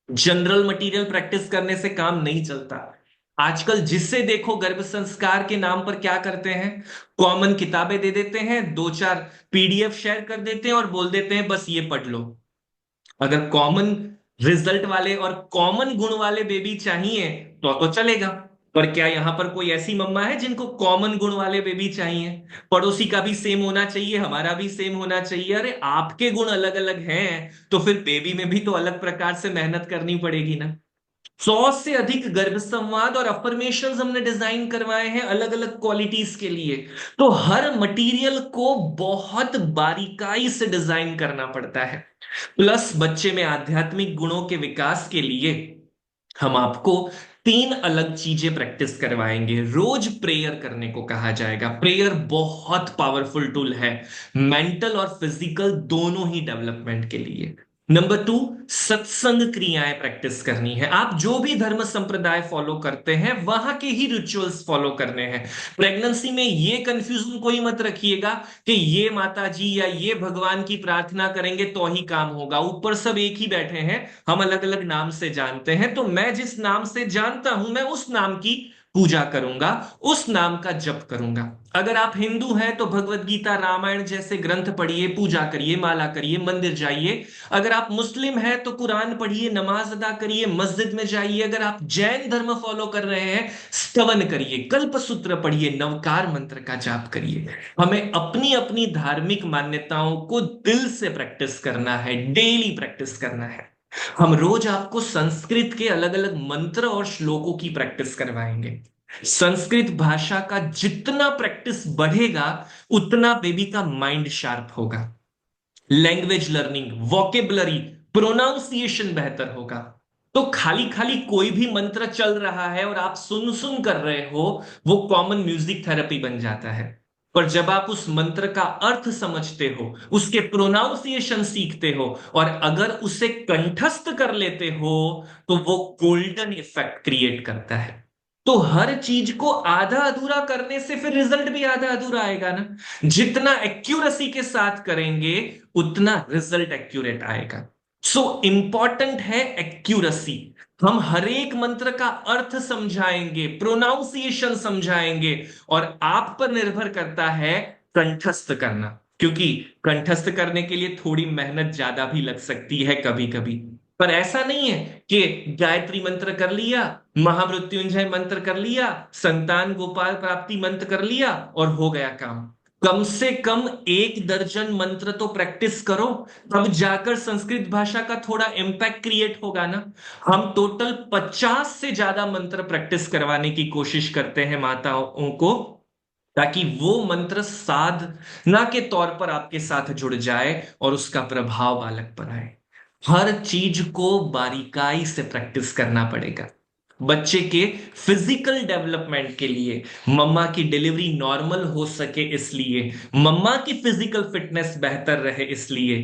जनरल मटेरियल प्रैक्टिस करने से काम नहीं चलता। आजकल जिससे देखो गर्भ संस्कार के नाम पर क्या करते हैं, कॉमन किताबें दे देते हैं, 2-4 पीडीएफ शेयर कर देते हैं और बोल देते हैं बस ये पढ़ लो। अगर कॉमन रिजल्ट वाले और कॉमन गुण वाले बेबी चाहिए तो चलेगा, पर क्या यहां पर कोई ऐसी मम्मा है जिनको कॉमन गुण वाले बेबी चाहिए? पड़ोसी का भी सेम होना चाहिए, हमारा भी सेम होना चाहिए। अरे आपके गुण अलग अलग हैं तो फिर बेबी में भी तो अलग प्रकार से मेहनत करनी पड़ेगी ना। 100 से अधिक गर्भ संवाद और अफर्मेशंस हमने डिजाइन करवाए हैं अलग अलग क्वालिटीज के लिए। तो हर मटेरियल को बहुत बारीकाई से डिजाइन करना पड़ता है। प्लस बच्चे में आध्यात्मिक गुणों के विकास के लिए हम आपको 3 अलग चीजें प्रैक्टिस करवाएंगे। रोज प्रेयर करने को कहा जाएगा। प्रेयर बहुत पावरफुल टूल है मेंटल और फिजिकल दोनों ही डेवलपमेंट के लिए। नंबर 2, सत्संग क्रियाएं प्रैक्टिस करनी है। आप जो भी धर्म संप्रदाय फॉलो करते हैं वहां के ही रिचुअल्स फॉलो करने हैं। प्रेगनेंसी में ये कंफ्यूजन कोई मत रखिएगा कि ये माता जी या ये भगवान की प्रार्थना करेंगे तो ही काम होगा। ऊपर सब एक ही बैठे हैं, हम अलग अलग नाम से जानते हैं, तो मैं जिस नाम से जानता हूं मैं उस नाम की पूजा करूंगा, उस नाम का जप करूंगा। अगर आप हिंदू हैं तो भगवत गीता रामायण जैसे ग्रंथ पढ़िए, पूजा करिए, माला करिए, मंदिर जाइए। अगर आप मुस्लिम हैं तो कुरान पढ़िए, नमाज अदा करिए, मस्जिद में जाइए। अगर आप जैन धर्म फॉलो कर रहे हैं, स्तवन करिए, कल्प सूत्र पढ़िए, नवकार मंत्र का जाप करिए। हमें अपनी अपनी धार्मिक मान्यताओं को दिल से प्रैक्टिस करना है, डेली प्रैक्टिस करना है। हम रोज आपको संस्कृत के अलग अलग मंत्र और श्लोकों की प्रैक्टिस करवाएंगे। संस्कृत भाषा का जितना प्रैक्टिस बढ़ेगा उतना बेबी का माइंड शार्प होगा। लैंग्वेज लर्निंग, वोकेबलरी, प्रोनाउंसिएशन बेहतर होगा। तो खाली खाली कोई भी मंत्र चल रहा है और आप सुन सुन कर रहे हो, वो कॉमन म्यूजिक थेरेपी बन जाता है। पर जब आप उस मंत्र का अर्थ समझते हो, उसके प्रोनाउंसिएशन सीखते हो और अगर उसे कंठस्थ कर लेते हो तो वो गोल्डन इफेक्ट क्रिएट करता है। तो हर चीज को आधा अधूरा करने से फिर रिजल्ट भी आधा अधूरा आएगा ना। जितना एक्यूरेसी के साथ करेंगे उतना रिजल्ट एक्यूरेट आएगा। सो इंपॉर्टेंट है एक्यूरेसी। हम हर एक मंत्र का अर्थ समझाएंगे, प्रोनाउंसिएशन समझाएंगे, और आप पर निर्भर करता है कंठस्थ करना, क्योंकि कंठस्थ करने के लिए थोड़ी मेहनत ज्यादा भी लग सकती है कभी कभी। पर ऐसा नहीं है कि गायत्री मंत्र कर लिया, महामृत्युंजय मंत्र कर लिया, संतान गोपाल प्राप्ति मंत्र कर लिया और हो गया काम। कम से कम 1 दर्जन मंत्र तो प्रैक्टिस करो, तब जाकर संस्कृत भाषा का थोड़ा इम्पैक्ट क्रिएट होगा ना। हम टोटल 50 से ज्यादा मंत्र प्रैक्टिस करवाने की कोशिश करते हैं माताओं को, ताकि वो मंत्र साधना के तौर पर आपके साथ जुड़ जाए और उसका प्रभाव बालक पर आए। हर चीज को बारीकाई से प्रैक्टिस करना पड़ेगा। बच्चे के फिजिकल डेवलपमेंट के लिए, मम्मा की डिलीवरी नॉर्मल हो सके इसलिए, मम्मा की फिजिकल फिटनेस बेहतर रहे इसलिए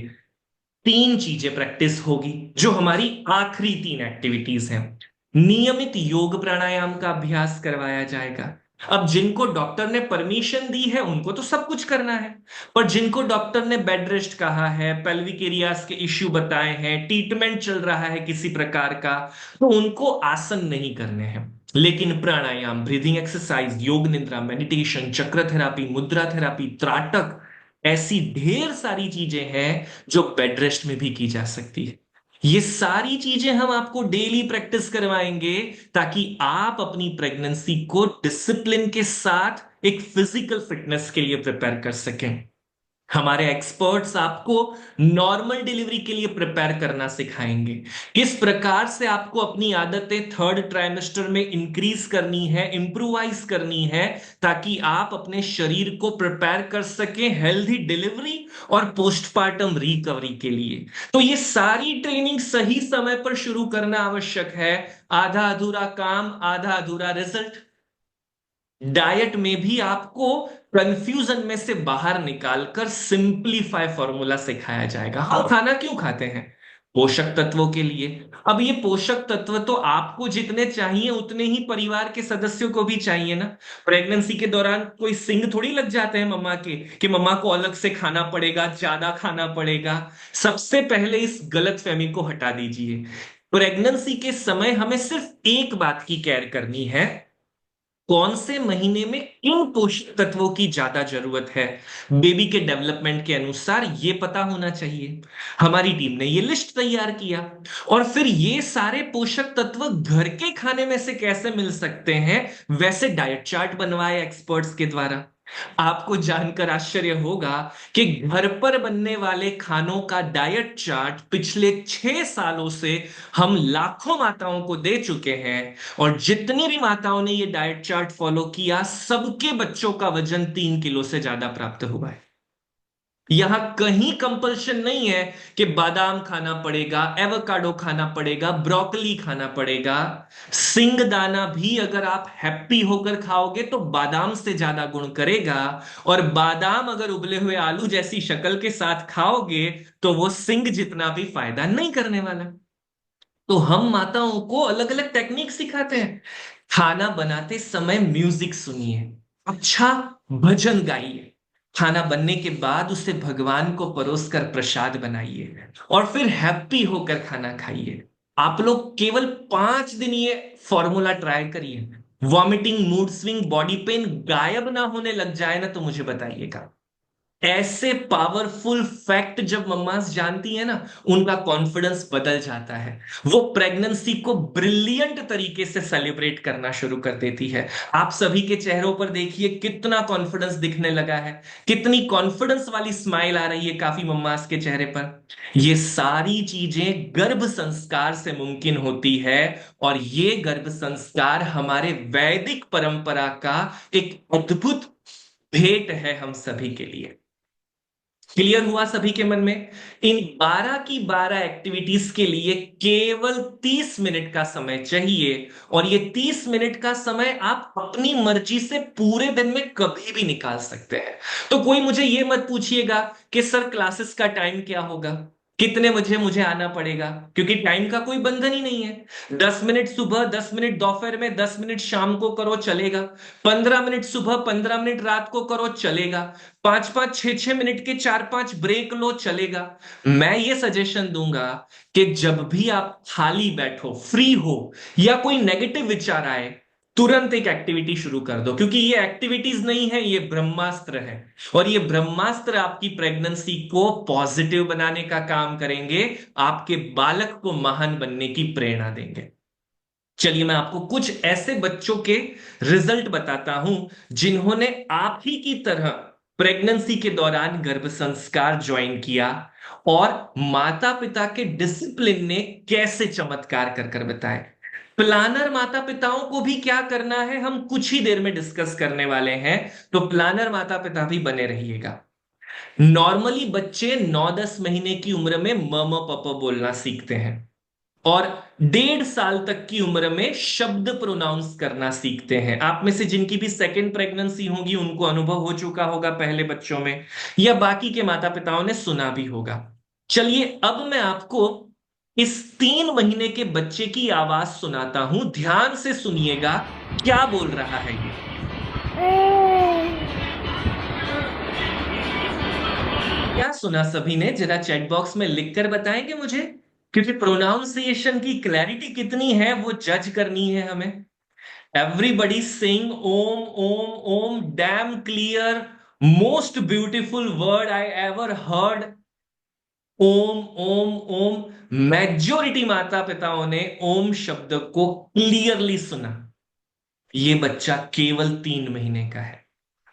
3 चीजें प्रैक्टिस होगी, जो हमारी आखिरी 3 एक्टिविटीज हैं। नियमित योग प्राणायाम का अभ्यास करवाया जाएगा। अब जिनको डॉक्टर ने परमिशन दी है उनको तो सब कुछ करना है, पर जिनको डॉक्टर ने बेड रेस्ट कहा है, पेल्विक एरियाज के इश्यू बताए हैं, ट्रीटमेंट चल रहा है किसी प्रकार का, तो उनको आसन नहीं करने हैं। लेकिन प्राणायाम, ब्रीदिंग एक्सरसाइज, योग निद्रा, मेडिटेशन, चक्र थेरापी, मुद्रा थेरापी, त्राटक, ऐसी ढेर सारी चीजें हैं जो बेड रेस्ट में भी की जा सकती है। ये सारी चीजें हम आपको डेली प्रैक्टिस करवाएंगे ताकि आप अपनी प्रेगनेंसी को डिसिप्लिन के साथ एक फिजिकल फिटनेस के लिए प्रिपेयर कर सकें। हमारे एक्सपर्ट्स आपको नॉर्मल डिलीवरी के लिए प्रिपेयर करना सिखाएंगे, किस प्रकार से आपको अपनी आदतें थर्ड ट्राइमेस्टर में इंक्रीज करनी है, इंप्रूवाइज करनी है, ताकि आप अपने शरीर को प्रिपेयर कर सकें हेल्दी डिलीवरी और पोस्टपार्टम रिकवरी के लिए। तो ये सारी ट्रेनिंग सही समय पर शुरू करना आवश्यक है। आधा अधूरा काम, आधा अधूरा रिजल्ट। डाइट में भी आपको कंफ्यूजन में से बाहर निकालकर सिंपलीफाई फॉर्मूला सिखाया जाएगा। हम खाना क्यों खाते हैं? पोषक तत्वों के लिए। अब ये पोषक तत्व तो आपको जितने चाहिए उतने ही परिवार के सदस्यों को भी चाहिए ना। प्रेगनेंसी के दौरान कोई सिंग थोड़ी लग जाते हैं मम्मा के कि मम्मा को अलग से खाना पड़ेगा, ज्यादा खाना पड़ेगा। सबसे पहले इस गलतफहमी को हटा दीजिए। प्रेगनेंसी के समय हमें सिर्फ एक बात की केयर करनी है, कौन से महीने में किन पोषक तत्वों की ज्यादा जरूरत है, बेबी के डेवलपमेंट के अनुसार ये पता होना चाहिए। हमारी टीम ने ये लिस्ट तैयार किया और फिर ये सारे पोषक तत्व घर के खाने में से कैसे मिल सकते हैं, वैसे डाइट चार्ट बनवाए एक्सपर्ट्स के द्वारा। आपको जानकर आश्चर्य होगा कि घर पर बनने वाले खानों का डाइट चार्ट पिछले 6 सालों से हम लाखों माताओं को दे चुके हैं, और जितनी भी माताओं ने ये डाइट चार्ट फॉलो किया, सबके बच्चों का वजन 3 किलो से ज्यादा प्राप्त हुआ है। यहां कहीं कंपल्शन नहीं है कि बादाम खाना पड़ेगा, एवोकाडो खाना पड़ेगा, ब्रोकली खाना पड़ेगा। सिंगदाना भी अगर आप हैप्पी होकर खाओगे तो बादाम से ज्यादा गुण करेगा, और बादाम अगर उबले हुए आलू जैसी शक्ल के साथ खाओगे तो वो सिंग जितना भी फायदा नहीं करने वाला। तो हम माताओं को अलग अलग टेक्निक सिखाते हैं। खाना बनाते समय म्यूजिक सुनिए, अच्छा भजन गाइए, खाना बनने के बाद उसे भगवान को परोसकर प्रसाद बनाइए, और फिर हैप्पी होकर खाना खाइए। आप लोग केवल 5 दिन ये फॉर्मूला ट्राई करिए। Vomiting, mood swing, body pain गायब ना होने लग जाए ना तो मुझे बताइएगा। ऐसे पावरफुल फैक्ट जब मम्मास जानती है ना, उनका कॉन्फिडेंस बदल जाता है। वो प्रेगनेंसी को ब्रिलियंट तरीके से सेलिब्रेट करना शुरू कर देती है। आप सभी के चेहरों पर देखिए कितना कॉन्फिडेंस दिखने लगा है, कितनी कॉन्फिडेंस वाली स्माइल आ रही है काफी मम्मास के चेहरे पर। ये सारी चीजें गर्भ संस्कार से मुमकिन होती है, और ये गर्भ संस्कार हमारे वैदिक परंपरा का एक अद्भुत भेंट है हम सभी के लिए। क्लियर हुआ सभी के मन में? इन 12 की 12 एक्टिविटीज के लिए केवल 30 मिनट का समय चाहिए, और ये 30 मिनट का समय आप अपनी मर्जी से पूरे दिन में कभी भी निकाल सकते हैं। तो कोई मुझे ये मत पूछिएगा कि सर क्लासेस का टाइम क्या होगा, कितने बजे मुझे आना पड़ेगा, क्योंकि टाइम का कोई बंधन ही नहीं है। 10 मिनट सुबह, 10 मिनट दोपहर में, 10 मिनट शाम को करो चलेगा, 15 मिनट सुबह, 15 मिनट रात को करो चलेगा, 5-5, 6-6 मिनट के 4-5 ब्रेक लो चलेगा। मैं ये सजेशन दूंगा कि जब भी आप खाली बैठो, फ्री हो, या कोई नेगेटिव विचार आए, तुरंत एक एक्टिविटी शुरू कर दो, क्योंकि ये एक्टिविटीज नहीं है, ये ब्रह्मास्त्र है। और ये ब्रह्मास्त्र आपकी प्रेगनेंसी को पॉजिटिव बनाने का काम करेंगे, आपके बालक को महान बनने की प्रेरणा देंगे। चलिए मैं आपको कुछ ऐसे बच्चों के रिजल्ट बताता हूं जिन्होंने आप ही की तरह प्रेगनेंसी के दौरान गर्भ संस्कार ज्वाइन किया, और माता पिता के डिसिप्लिन ने कैसे चमत्कार कर कर बताए। प्लानर माता पिताओं को भी क्या करना है हम कुछ ही देर में डिस्कस करने वाले हैं, तो प्लानर माता पिता भी बने रहिएगा। नॉर्मली बच्चे 9-10 महीने की उम्र में मम पप बोलना सीखते हैं, और 1.5 साल तक की उम्र में शब्द प्रोनाउंस करना सीखते हैं। आप में से जिनकी भी सेकेंड प्रेगनेंसी होगी उनको अनुभव हो चुका होगा पहले बच्चों में, या बाकी के माता पिताओं ने सुना भी होगा। चलिए अब मैं आपको इस 3 महीने के बच्चे की आवाज सुनाता हूं, ध्यान से सुनिएगा क्या बोल रहा है ये। क्या सुना सभी ने? जरा चैट बॉक्स में लिखकर बताएंगे मुझे, क्योंकि प्रोनाउंसिएशन की क्लैरिटी कितनी है वो जज करनी है हमें। Everybody sing Om Om Om, damn clear most beautiful word I ever heard, Om Om Om. Majority माता पिताओं ने ओम शब्द को क्लियरली सुना। ये बच्चा केवल 3 महीने का है।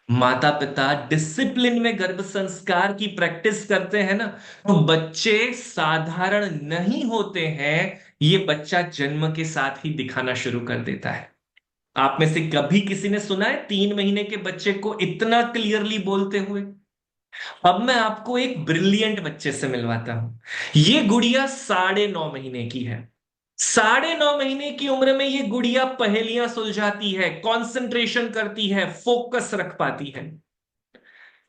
माता पिता डिसिप्लिन में गर्भ संस्कार की प्रैक्टिस करते हैं ना, तो बच्चे साधारण नहीं होते हैं। ये बच्चा जन्म के साथ ही दिखाना शुरू कर देता है। आप में से कभी किसी ने सुना है 3 महीने के बच्चे को इतना क्लियरली बोलते हुए? अब मैं आपको एक ब्रिलियंट बच्चे से मिलवाता हूं। ये गुड़िया 9.5 महीने की है। 9.5 महीने की उम्र में ये गुड़िया पहेलियां सुलझाती है, कंसंट्रेशन करती है, फोकस रख पाती है।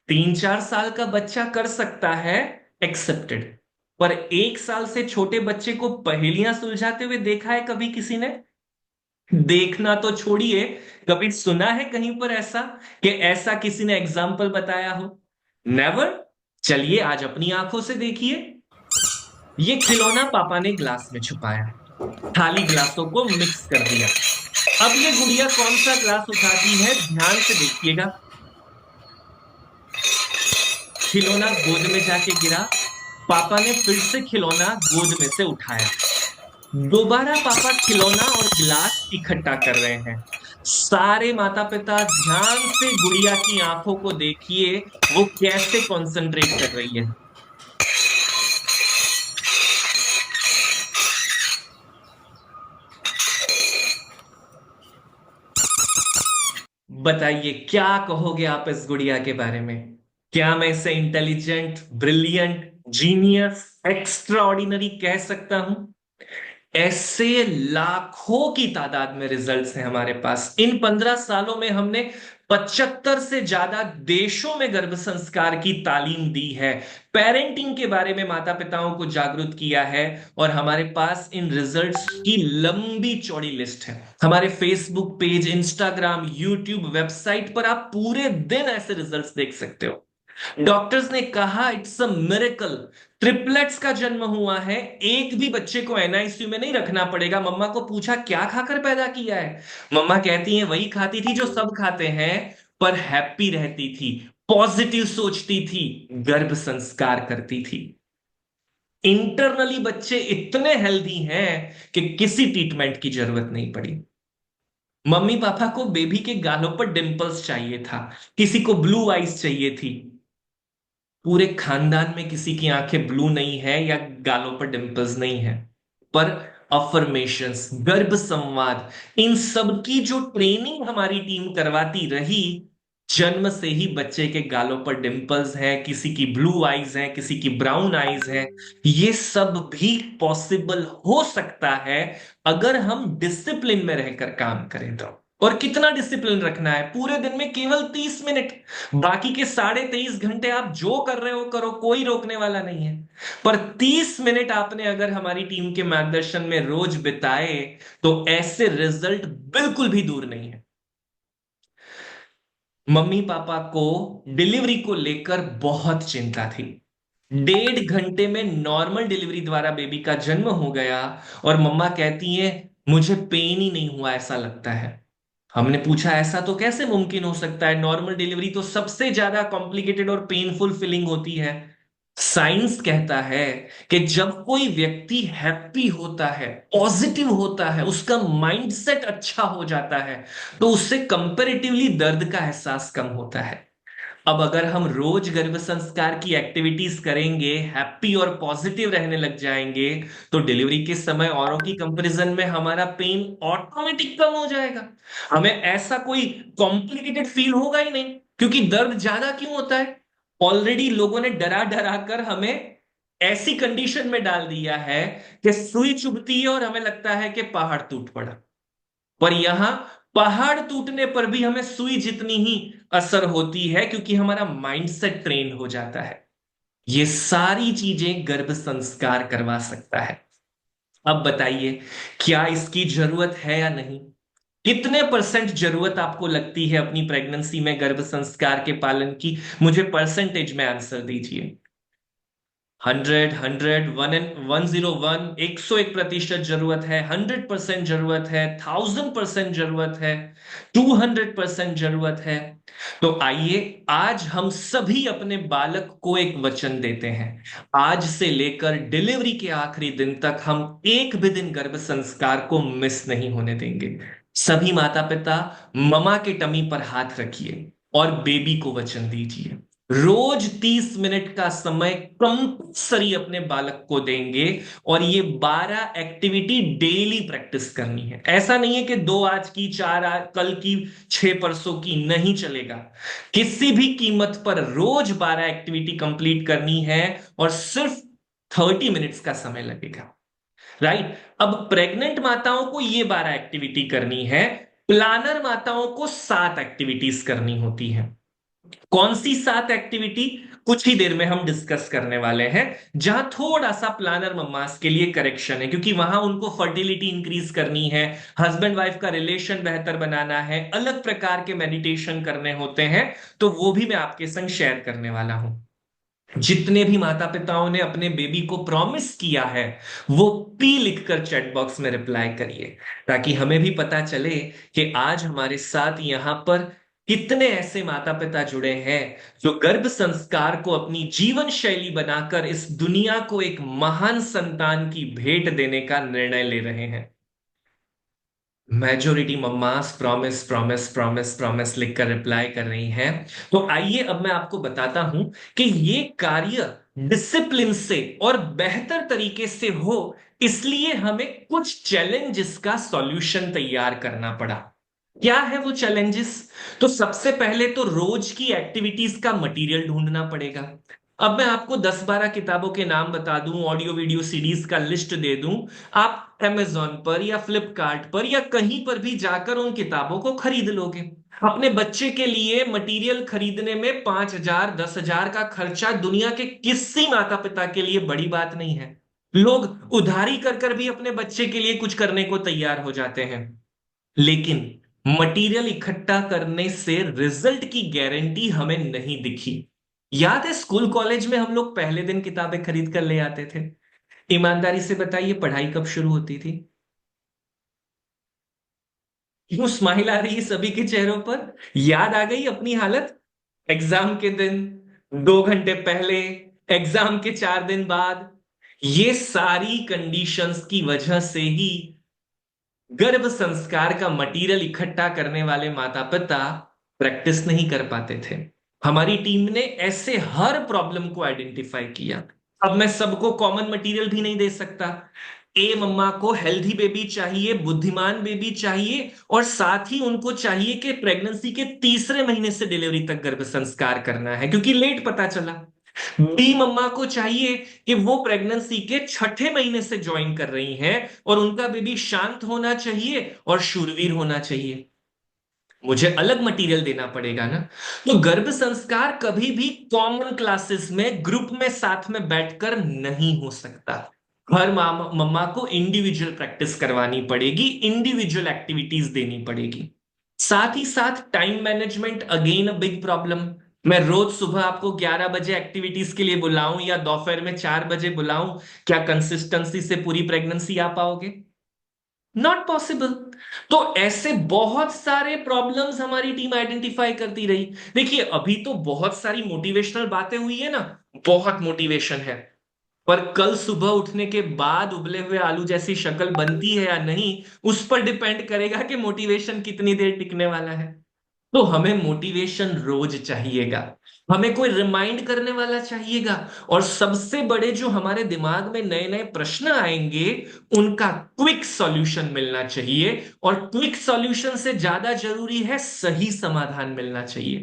3-4 साल का बच्चा कर सकता है, एक्सेप्टेड। पर 1 साल से छोटे बच्चे को पहेलियां सुलझाते हुए देखा है कभी किसी ने? देखना तो छोड़िए, कभी सुना है कहीं पर ऐसा कि ऐसा किसी ने एग्जाम्पल बताया हो? नेवर। चलिए आज अपनी आंखों से देखिए। ये खिलौना पापा ने ग्लास में छुपाया, खाली ग्लासों को मिक्स कर दिया। अब ये गुड़िया कौन सा ग्लास उठाती है, ध्यान से देखिएगा। खिलौना गोद में जाके गिरा। पापा ने फिर से खिलौना गोद में से उठाया। दोबारा पापा खिलौना और गिलास इकट्ठा कर रहे हैं। सारे माता पिता ध्यान से गुड़िया की आंखों को देखिए, वो कैसे कंसंट्रेट कर रही है। बताइए क्या कहोगे आप इस गुड़िया के बारे में? क्या मैं इसे intelligent, brilliant, genius, extra ordinary कह सकता हूं? ऐसे लाखों की तादाद में रिजल्ट्स हैं हमारे पास। इन 15 सालों में हमने 75 से ज्यादा देशों में गर्भ संस्कार की तालीम दी है, पेरेंटिंग के बारे में माता पिताओं को जागरूक किया है, और हमारे पास इन रिजल्ट्स की लंबी चौड़ी लिस्ट है। हमारे Facebook page, Instagram, YouTube, website पर आप पूरे दिन ऐसे रिजल्ट्स देख सकते हो। डॉक्टर्स ने कहा इट्स अ मिरेकल, ट्रिपलेट्स का जन्म हुआ है, एक भी बच्चे को एनआईसीयू में नहीं रखना पड़ेगा। मम्मा को पूछा क्या खाकर पैदा किया है? मम्मा कहती हैं वही खाती थी जो सब खाते हैं, पर हैप्पी रहती थी, पॉजिटिव सोचती थी, गर्भ संस्कार करती थी। इंटरनली बच्चे इतने हेल्दी हैं कि किसी ट्रीटमेंट की जरूरत नहीं पड़ी। मम्मी पापा को बेबी के गालों पर डिंपल्स चाहिए था, किसी को ब्लू आईज चाहिए थी। पूरे खानदान में किसी की आंखें ब्लू नहीं है या गालों पर डिंपल्स नहीं है, पर अफर्मेशंस, गर्भ संवाद, इन सब की जो ट्रेनिंग हमारी टीम करवाती रही, जन्म से ही बच्चे के गालों पर डिंपल्स हैं, किसी की ब्लू आईज हैं, किसी की ब्राउन आईज हैं। ये सब भी पॉसिबल हो सकता है अगर हम डिसिप्लिन में रहकर काम करें तो। और कितना डिसिप्लिन रखना है? पूरे दिन में केवल 30 मिनट। बाकी के 23.5 घंटे आप जो कर रहे हो करो, कोई रोकने वाला नहीं है। पर 30 मिनट आपने अगर हमारी टीम के मार्गदर्शन में रोज बिताए, तो ऐसे रिजल्ट बिल्कुल भी दूर नहीं है। मम्मी पापा को डिलीवरी को लेकर बहुत चिंता थी। 1.5 घंटे में नॉर्मल डिलीवरी द्वारा बेबी का जन्म हो गया, और मम्मा कहती है मुझे पेन ही नहीं हुआ ऐसा लगता है। हमने पूछा ऐसा तो कैसे मुमकिन हो सकता है, नॉर्मल डिलीवरी तो सबसे ज्यादा कॉम्प्लिकेटेड और पेनफुल फीलिंग होती है। साइंस कहता है कि जब कोई व्यक्ति हैप्पी होता है, पॉजिटिव होता है, उसका माइंडसेट अच्छा हो जाता है, तो उससे कंपैरेटिवली दर्द का एहसास कम होता है। अब अगर हम रोज गर्भ संस्कार की एक्टिविटीज करेंगे, हैप्पी और पॉजिटिव रहने लग जाएंगे, तो डिलीवरी के समय औरों की कंपैरिजन में हमारा पेन ऑटोमेटिक कम हो जाएगा। हमें ऐसा कोई कॉम्प्लिकेटेड फील होगा ही नहीं, क्योंकि दर्द ज्यादा क्यों होता है? ऑलरेडी लोगों ने डरा डरा कर हमें ऐसी कंडीशन में डाल दिया है कि सुई चुभती है और हमें लगता है कि पहाड़ टूट पड़ा। पर यहां पहाड़ टूटने पर भी हमें सुई जितनी ही असर होती है, क्योंकि हमारा माइंडसेट ट्रेन हो जाता है। ये सारी चीजें गर्भ संस्कार करवा सकता है। अब बताइए क्या इसकी जरूरत है या नहीं? कितने परसेंट जरूरत आपको लगती है अपनी प्रेगनेंसी में गर्भ संस्कार के पालन की? मुझे परसेंटेज में आंसर दीजिए। 100 101 101% जरूरत है, 100% जरूरत है, 1000% जरूरत है, 200% जरूरत है। तो आइए आज हम सभी अपने बालक को एक वचन देते हैं, आज से लेकर डिलीवरी के आखिरी दिन तक हम एक भी दिन गर्भ संस्कार को मिस नहीं होने देंगे। सभी माता पिता ममा के टमी पर हाथ रखिए और बेबी को वचन दीजिए, रोज 30 मिनट का समय कंपल्सरी अपने बालक को देंगे और ये 12 एक्टिविटी डेली प्रैक्टिस करनी है। ऐसा नहीं है कि 2 आज की, 4 आज, कल की, 6 परसों की, नहीं चलेगा। किसी भी कीमत पर रोज 12 एक्टिविटी कंप्लीट करनी है और सिर्फ 30 मिनट्स का समय लगेगा। राइट। अब प्रेग्नेंट माताओं को ये 12 एक्टिविटी करनी है, प्लानर माताओं को 7 एक्टिविटीज करनी होती है। कौन सी 7 एक्टिविटी कुछ ही देर में हम डिस्कस करने वाले हैं, जहां थोड़ा सा प्लानर मम्मास के लिए करेक्शन है, क्योंकि वहां उनको फर्टिलिटी इंक्रीज करनी है, हस्बैंड वाइफ का रिलेशन बेहतर बनाना है, अलग प्रकार के मेडिटेशन करने होते हैं, तो वो भी मैं आपके संग शेयर करने वाला हूं। जितने भी माता पिताओं ने अपने बेबी को प्रॉमिस किया है वो पी लिखकर चैट बॉक्स में रिप्लाई करिए, ताकि हमें भी पता चले कि आज हमारे साथ यहां पर कितने ऐसे माता पिता जुड़े हैं जो गर्भ संस्कार को अपनी जीवन शैली बनाकर इस दुनिया को एक महान संतान की भेंट देने का निर्णय ले रहे हैं। Majority mama's promise promise promise promise लिखकर रिप्लाई कर रही हैं। तो आइए अब मैं आपको बताता हूं कि ये कार्य डिसिप्लिन से और बेहतर तरीके से हो, इसलिए हमें कुछ चैलेंजेस का सॉल्यूशन तैयार करना पड़ा। क्या है वो चैलेंजेस? तो सबसे पहले तो रोज की एक्टिविटीज का मटेरियल ढूंढना पड़ेगा। अब मैं आपको 10-12 किताबों के नाम बता दूं, ऑडियो वीडियो सीरीज का लिस्ट दे दूं, आप Amazon पर या फ्लिपकार्ट पर या कहीं पर भी जाकर उन किताबों को खरीद लोगे। अपने बच्चे के लिए मटेरियल खरीदने में 5,000 10,000 का खर्चा दुनिया के किसी माता पिता के लिए बड़ी बात नहीं है। लोग उधारी कर कर भी अपने बच्चे के लिए कुछ करने को तैयार हो जाते हैं, लेकिन मटेरियल इकट्ठा करने से रिजल्ट की गारंटी हमें नहीं दिखी। याद है स्कूल कॉलेज में हम लोग पहले दिन किताबें खरीद कर ले आते थे। ईमानदारी से बताइए पढ़ाई कब शुरू होती थी? क्यों स्माइल आ रही है सभी के चेहरों पर? याद आ गई अपनी हालत? एग्जाम के दिन, 2 घंटे पहले, एग्जाम के 4 दिन बाद। ये सारी कंडीशंस की वजह से ही गर्भ संस्कार का मटेरियल इकट्ठा करने वाले माता पिता प्रैक्टिस नहीं कर पाते थे। हमारी टीम ने ऐसे हर प्रॉब्लम को आइडेंटिफाई किया। अब मैं सबको कॉमन मटेरियल भी नहीं दे सकता। ए मम्मा को हेल्दी बेबी चाहिए, बुद्धिमान बेबी चाहिए, और साथ ही उनको चाहिए कि प्रेगनेंसी के 3रे महीने से डिलीवरी तक गर्भ संस्कार करना है, क्योंकि लेट पता चला। बी मम्मा को चाहिए कि वो प्रेगनेंसी के 6ठे महीने से ज्वाइन कर रही हैं और उनका बेबी शांत होना चाहिए और शूरवीर होना चाहिए। मुझे अलग मटेरियल देना पड़ेगा ना। तो गर्भ संस्कार कभी भी कॉमन क्लासेस में ग्रुप में साथ में बैठकर नहीं हो सकता। हर मम्मा को इंडिविजुअल प्रैक्टिस करवानी पड़ेगी, इंडिविजुअल एक्टिविटीज देनी पड़ेगी। साथ ही साथ time management again a big problem. मैं रोज सुबह आपको 11 बजे एक्टिविटीज के लिए बुलाऊं या दोपहर में 4 बजे बुलाऊं, क्या कंसिस्टेंसी से पूरी प्रेगनेंसी आ पाओगे? Not possible. तो ऐसे बहुत सारे प्रॉब्लम्स हमारी टीम आइडेंटिफाई करती रही। देखिए अभी तो बहुत सारी मोटिवेशनल बातें हुई है ना, बहुत मोटिवेशन है, पर कल सुबह उठने के बाद उबले हुए आलू जैसी शक्ल बनती है या नहीं, उस पर डिपेंड करेगा कि मोटिवेशन कितनी देर टिकने वाला है। तो हमें मोटिवेशन रोज चाहिएगा, हमें कोई रिमाइंड करने वाला चाहिएगा, और सबसे बड़े जो हमारे दिमाग में नए नए प्रश्न आएंगे उनका क्विक सॉल्यूशन मिलना चाहिए, और क्विक सॉल्यूशन से ज्यादा जरूरी है सही समाधान मिलना चाहिए।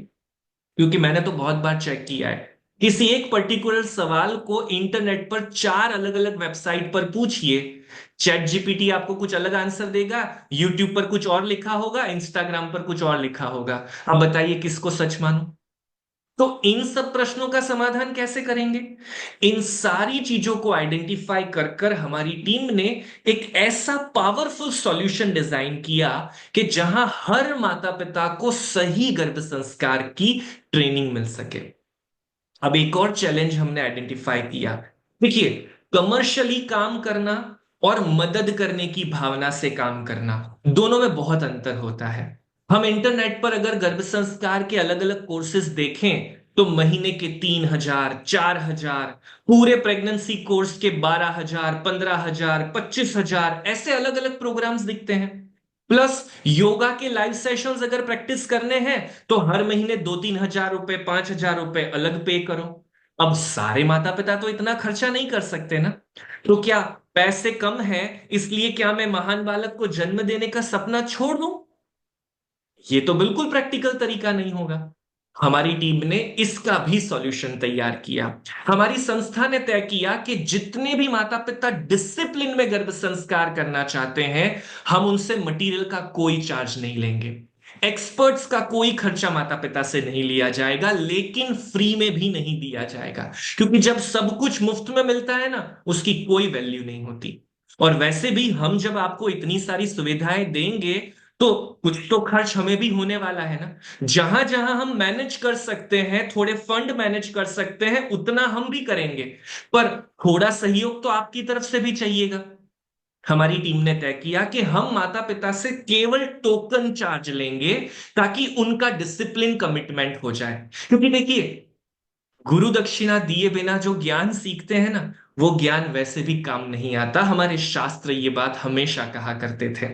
क्योंकि मैंने तो बहुत बार चेक किया है, किसी एक पर्टिकुलर सवाल को इंटरनेट पर 4 अलग अलग वेबसाइट पर पूछिए, चैट जीपीटी आपको कुछ अलग आंसर देगा, यूट्यूब पर कुछ और लिखा होगा, इंस्टाग्राम पर कुछ और लिखा होगा। अब बताइए किसको सच मानो? तो इन सब प्रश्नों का समाधान कैसे करेंगे? इन सारी चीजों को आइडेंटिफाई कर कर हमारी टीम ने एक ऐसा पावरफुल सॉल्यूशन डिजाइन किया कि जहां हर माता पिता को सही गर्भ संस्कार की ट्रेनिंग मिल सके। अब एक और चैलेंज हमने आइडेंटिफाई किया, देखिए, कमर्शियली काम करना और मदद करने की भावना से काम करना, दोनों में बहुत अंतर होता है। हम इंटरनेट पर अगर गर्भ संस्कार के अलग अलग कोर्सेज देखें तो महीने के 3,000, 4,000, पूरे प्रेगनेंसी कोर्स के 12,000, 15,000, 25,000 ऐसे अलग अलग प्रोग्राम्स दिखते हैं। प्लस योगा के लाइव सेशंस अगर प्रैक्टिस करने हैं तो हर महीने 2-3 हजार रुपए, 5,000 रुपए अलग पे करो। अब सारे माता पिता तो इतना खर्चा नहीं कर सकते ना, तो क्या पैसे कम है इसलिए क्या मैं महान बालक को जन्म देने का सपना छोड़ दूं? ये तो बिल्कुल प्रैक्टिकल तरीका नहीं होगा। हमारी टीम ने इसका भी सॉल्यूशन तैयार किया। हमारी संस्था ने तय किया कि जितने भी माता पिता डिसिप्लिन में गर्भ संस्कार करना चाहते हैं, हम उनसे मटेरियल का कोई चार्ज नहीं लेंगे। एक्सपर्ट्स का कोई खर्चा माता पिता से नहीं लिया जाएगा, लेकिन फ्री में भी नहीं दिया जाएगा, क्योंकि जब सब कुछ मुफ्त में मिलता है ना, उसकी कोई वैल्यू नहीं होती। और वैसे भी हम जब आपको इतनी सारी सुविधाएं देंगे तो कुछ तो खर्च हमें भी होने वाला है ना। जहां जहां हम मैनेज कर सकते हैं, थोड़े फंड मैनेज कर सकते हैं, उतना हम भी करेंगे, पर थोड़ा सहयोग तो आपकी तरफ से भी चाहिएगा। हमारी टीम ने तय किया कि हम माता पिता से केवल टोकन चार्ज लेंगे ताकि उनका डिसिप्लिन कमिटमेंट हो जाए। क्योंकि देखिए, गुरु दक्षिणा दिए बिना जो ज्ञान सीखते हैं ना, वो ज्ञान वैसे भी काम नहीं आता। हमारे शास्त्र ये बात हमेशा कहा करते थे।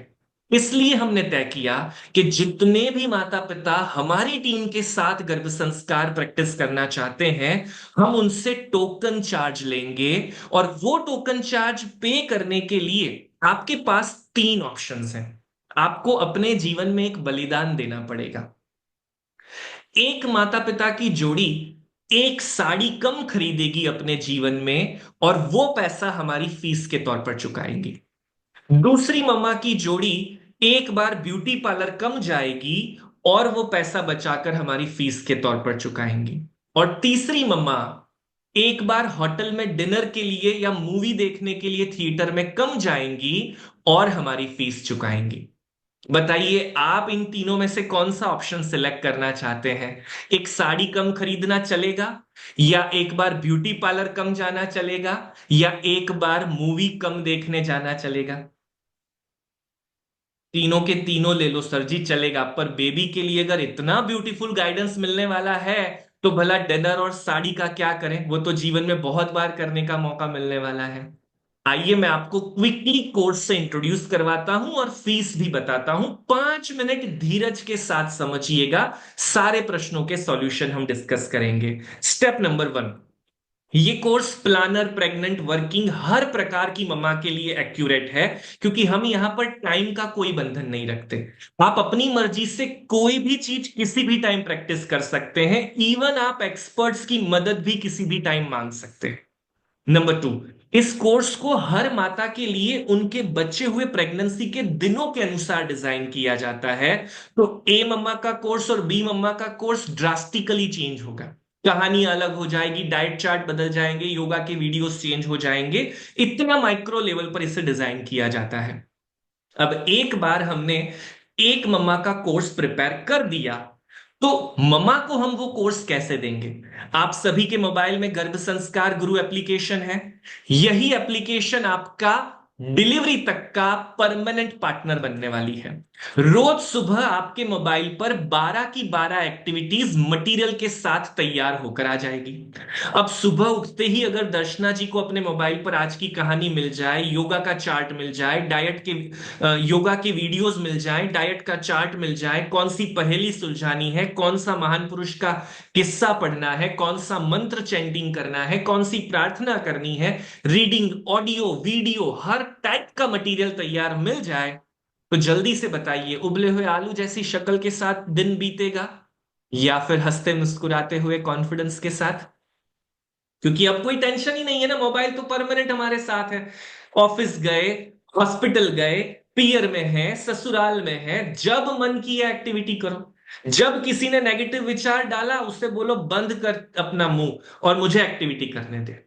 इसलिए हमने तय किया कि जितने भी माता पिता हमारी टीम के साथ गर्भ संस्कार प्रैक्टिस करना चाहते हैं, हम उनसे टोकन चार्ज लेंगे। और वो टोकन चार्ज पे करने के लिए आपके पास 3 ऑप्शंस हैं। आपको अपने जीवन में एक बलिदान देना पड़ेगा। एक माता पिता की जोड़ी एक साड़ी कम खरीदेगी अपने जीवन में, और वो पैसा हमारी फीस के तौर पर चुकाएंगी। दूसरी मम्मा की जोड़ी एक बार ब्यूटी पार्लर कम जाएगी और वो पैसा बचाकर हमारी फीस के तौर पर चुकाएंगी। और तीसरी मम्मा एक बार होटल में डिनर के लिए या मूवी देखने के लिए थिएटर में कम जाएंगी और हमारी फीस चुकाएंगी। बताइए, आप इन तीनों में से कौन सा ऑप्शन सिलेक्ट करना चाहते हैं? एक साड़ी कम खरीदना चलेगा, या एक बार ब्यूटी पार्लर कम जाना चलेगा, या एक बार मूवी कम देखने जाना चलेगा? तीनों के तीनों ले लो सर जी, चलेगा। पर बेबी के लिए अगर इतना ब्यूटीफुल गाइडेंस मिलने वाला है तो भला डिनर और साड़ी का क्या करें? वो तो जीवन में बहुत बार करने का मौका मिलने वाला है। आइए मैं आपको क्विकली कोर्स से इंट्रोड्यूस करवाता हूं और फीस भी बताता हूं। 5 मिनट धीरज के साथ समझिएगा, सारे प्रश्नों के सॉल्यूशन हम डिस्कस करेंगे। स्टेप नंबर 1, ये कोर्स प्लानर, प्रेग्नेंट, वर्किंग, हर प्रकार की मम्मा के लिए एक्यूरेट है, क्योंकि हम यहां पर टाइम का कोई बंधन नहीं रखते। आप अपनी मर्जी से कोई भी चीज किसी भी टाइम प्रैक्टिस कर सकते हैं। इवन आप एक्सपर्ट्स की मदद भी किसी भी टाइम मांग सकते हैं। नंबर 2, इस कोर्स को हर माता के लिए उनके बचे हुए प्रेगनेंसी के दिनों के अनुसार डिजाइन किया जाता है। तो ए मम्मा का कोर्स और बी मम्मा का कोर्स ड्रास्टिकली चेंज होगा। कहानी अलग हो जाएगी, डाइट चार्ट बदल जाएंगे, योगा के वीडियोस चेंज हो जाएंगे। इतना माइक्रो लेवल पर इसे डिजाइन किया जाता है। अब एक बार हमने एक मम्मा का कोर्स प्रिपेयर कर दिया, तो मम्मा को हम वो कोर्स कैसे देंगे? आप सभी के मोबाइल में गर्भ संस्कार गुरु एप्लीकेशन है। यही एप्लीकेशन आपका डिलीवरी तक का परमानेंट पार्टनर बनने वाली है। रोज सुबह आपके मोबाइल पर 12 की 12 एक्टिविटीज मटेरियल के साथ तैयार होकर आ जाएगी। अब सुबह उठते ही अगर दर्शना जी को अपने मोबाइल पर आज की कहानी मिल जाए, योगा का चार्ट मिल जाए, डाइट के योगा के वीडियोस मिल जाए, डाइट का चार्ट मिल जाए, कौन सी पहेली सुलझानी है, कौन सा महान पुरुष का किस्सा पढ़ना है, कौन सा मंत्र चैंटिंग करना है, कौन सी प्रार्थना करनी है, रीडिंग, ऑडियो, वीडियो, हर टाइप का मटेरियल तैयार मिल जाए, तो जल्दी से बताइए, उबले हुए आलू जैसी शक्ल के साथ दिन बीतेगा या फिर हंसते मुस्कुराते हुए कॉन्फिडेंस के साथ? क्योंकि अब कोई टेंशन ही नहीं है ना, मोबाइल तो परमानेंट हमारे साथ है। ऑफिस गए, हॉस्पिटल गए, पियर में है, ससुराल में है, जब मन किया एक्टिविटी करो। जब किसी ने नेगेटिव विचार डाला, उससे बोलो बंद कर अपना मुंह और मुझे एक्टिविटी करने दे।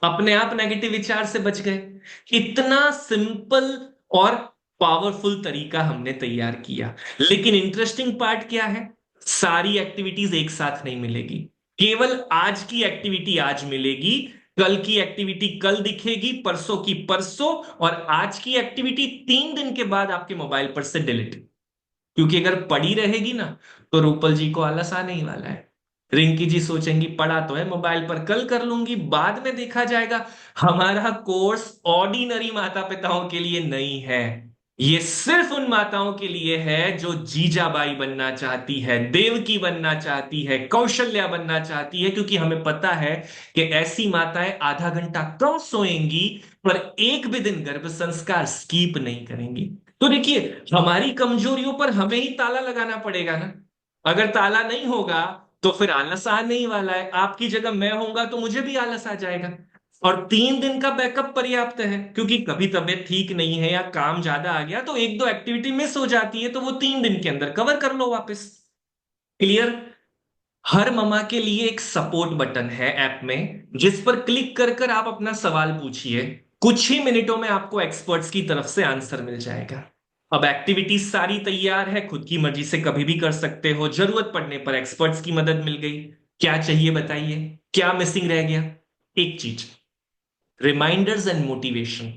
अपने आप नेगेटिव विचार से बच गए। इतना सिंपल और पावरफुल तरीका हमने तैयार किया। लेकिन इंटरेस्टिंग पार्ट क्या है? सारी एक्टिविटीज एक साथ नहीं मिलेगी। केवल आज की एक्टिविटी आज मिलेगी, कल की एक्टिविटी कल दिखेगी, परसों की परसों, और आज की एक्टिविटी 3 दिन के बाद आपके मोबाइल पर से डिलीट। क्योंकि अगर पड़ी रहेगी ना तो रूपल जी को आलस आने ही वाला है। रिंकी जी सोचेंगी पढ़ा तो है मोबाइल पर, कल कर लूंगी, बाद में देखा जाएगा। हमारा कोर्स ऑर्डिनरी माता पिताओं के लिए नहीं है, ये सिर्फ उन माताओं के लिए है जो जीजाबाई बनना चाहती है, देवकी बनना चाहती है, कौशल्या बनना चाहती है। क्योंकि हमें पता है कि ऐसी माताएं आधा घंटा कम सोएंगी पर एक भी दिन गर्भ संस्कार स्कीप नहीं करेंगी। तो देखिए, हमारी कमजोरियों पर हमें ही ताला लगाना पड़ेगा ना। अगर ताला नहीं होगा तो फिर आलस आने ही वाला है। आपकी जगह मैं होऊंगा तो मुझे भी आलस आ जाएगा। और 3 दिन का बैकअप पर्याप्त है, क्योंकि कभी तबीयत ठीक नहीं है या काम ज्यादा आ गया तो एक दो एक्टिविटी मिस हो जाती है, तो वो 3 दिन के अंदर कवर कर लो वापस। क्लियर? हर ममा के लिए एक सपोर्ट बटन है ऐप में, जिस पर क्लिक कर कर आप अपना सवाल पूछिए। कुछ ही मिनटों में आपको एक्सपर्ट्स की तरफ से आंसर मिल जाएगा। अब एक्टिविटी सारी तैयार है, खुद की मर्जी से कभी भी कर सकते हो, जरूरत पड़ने पर एक्सपर्ट्स की मदद मिल गई। क्या चाहिए बताइए, क्या मिसिंग रह गया? एक चीज, रिमाइंडर्स एंड मोटिवेशन।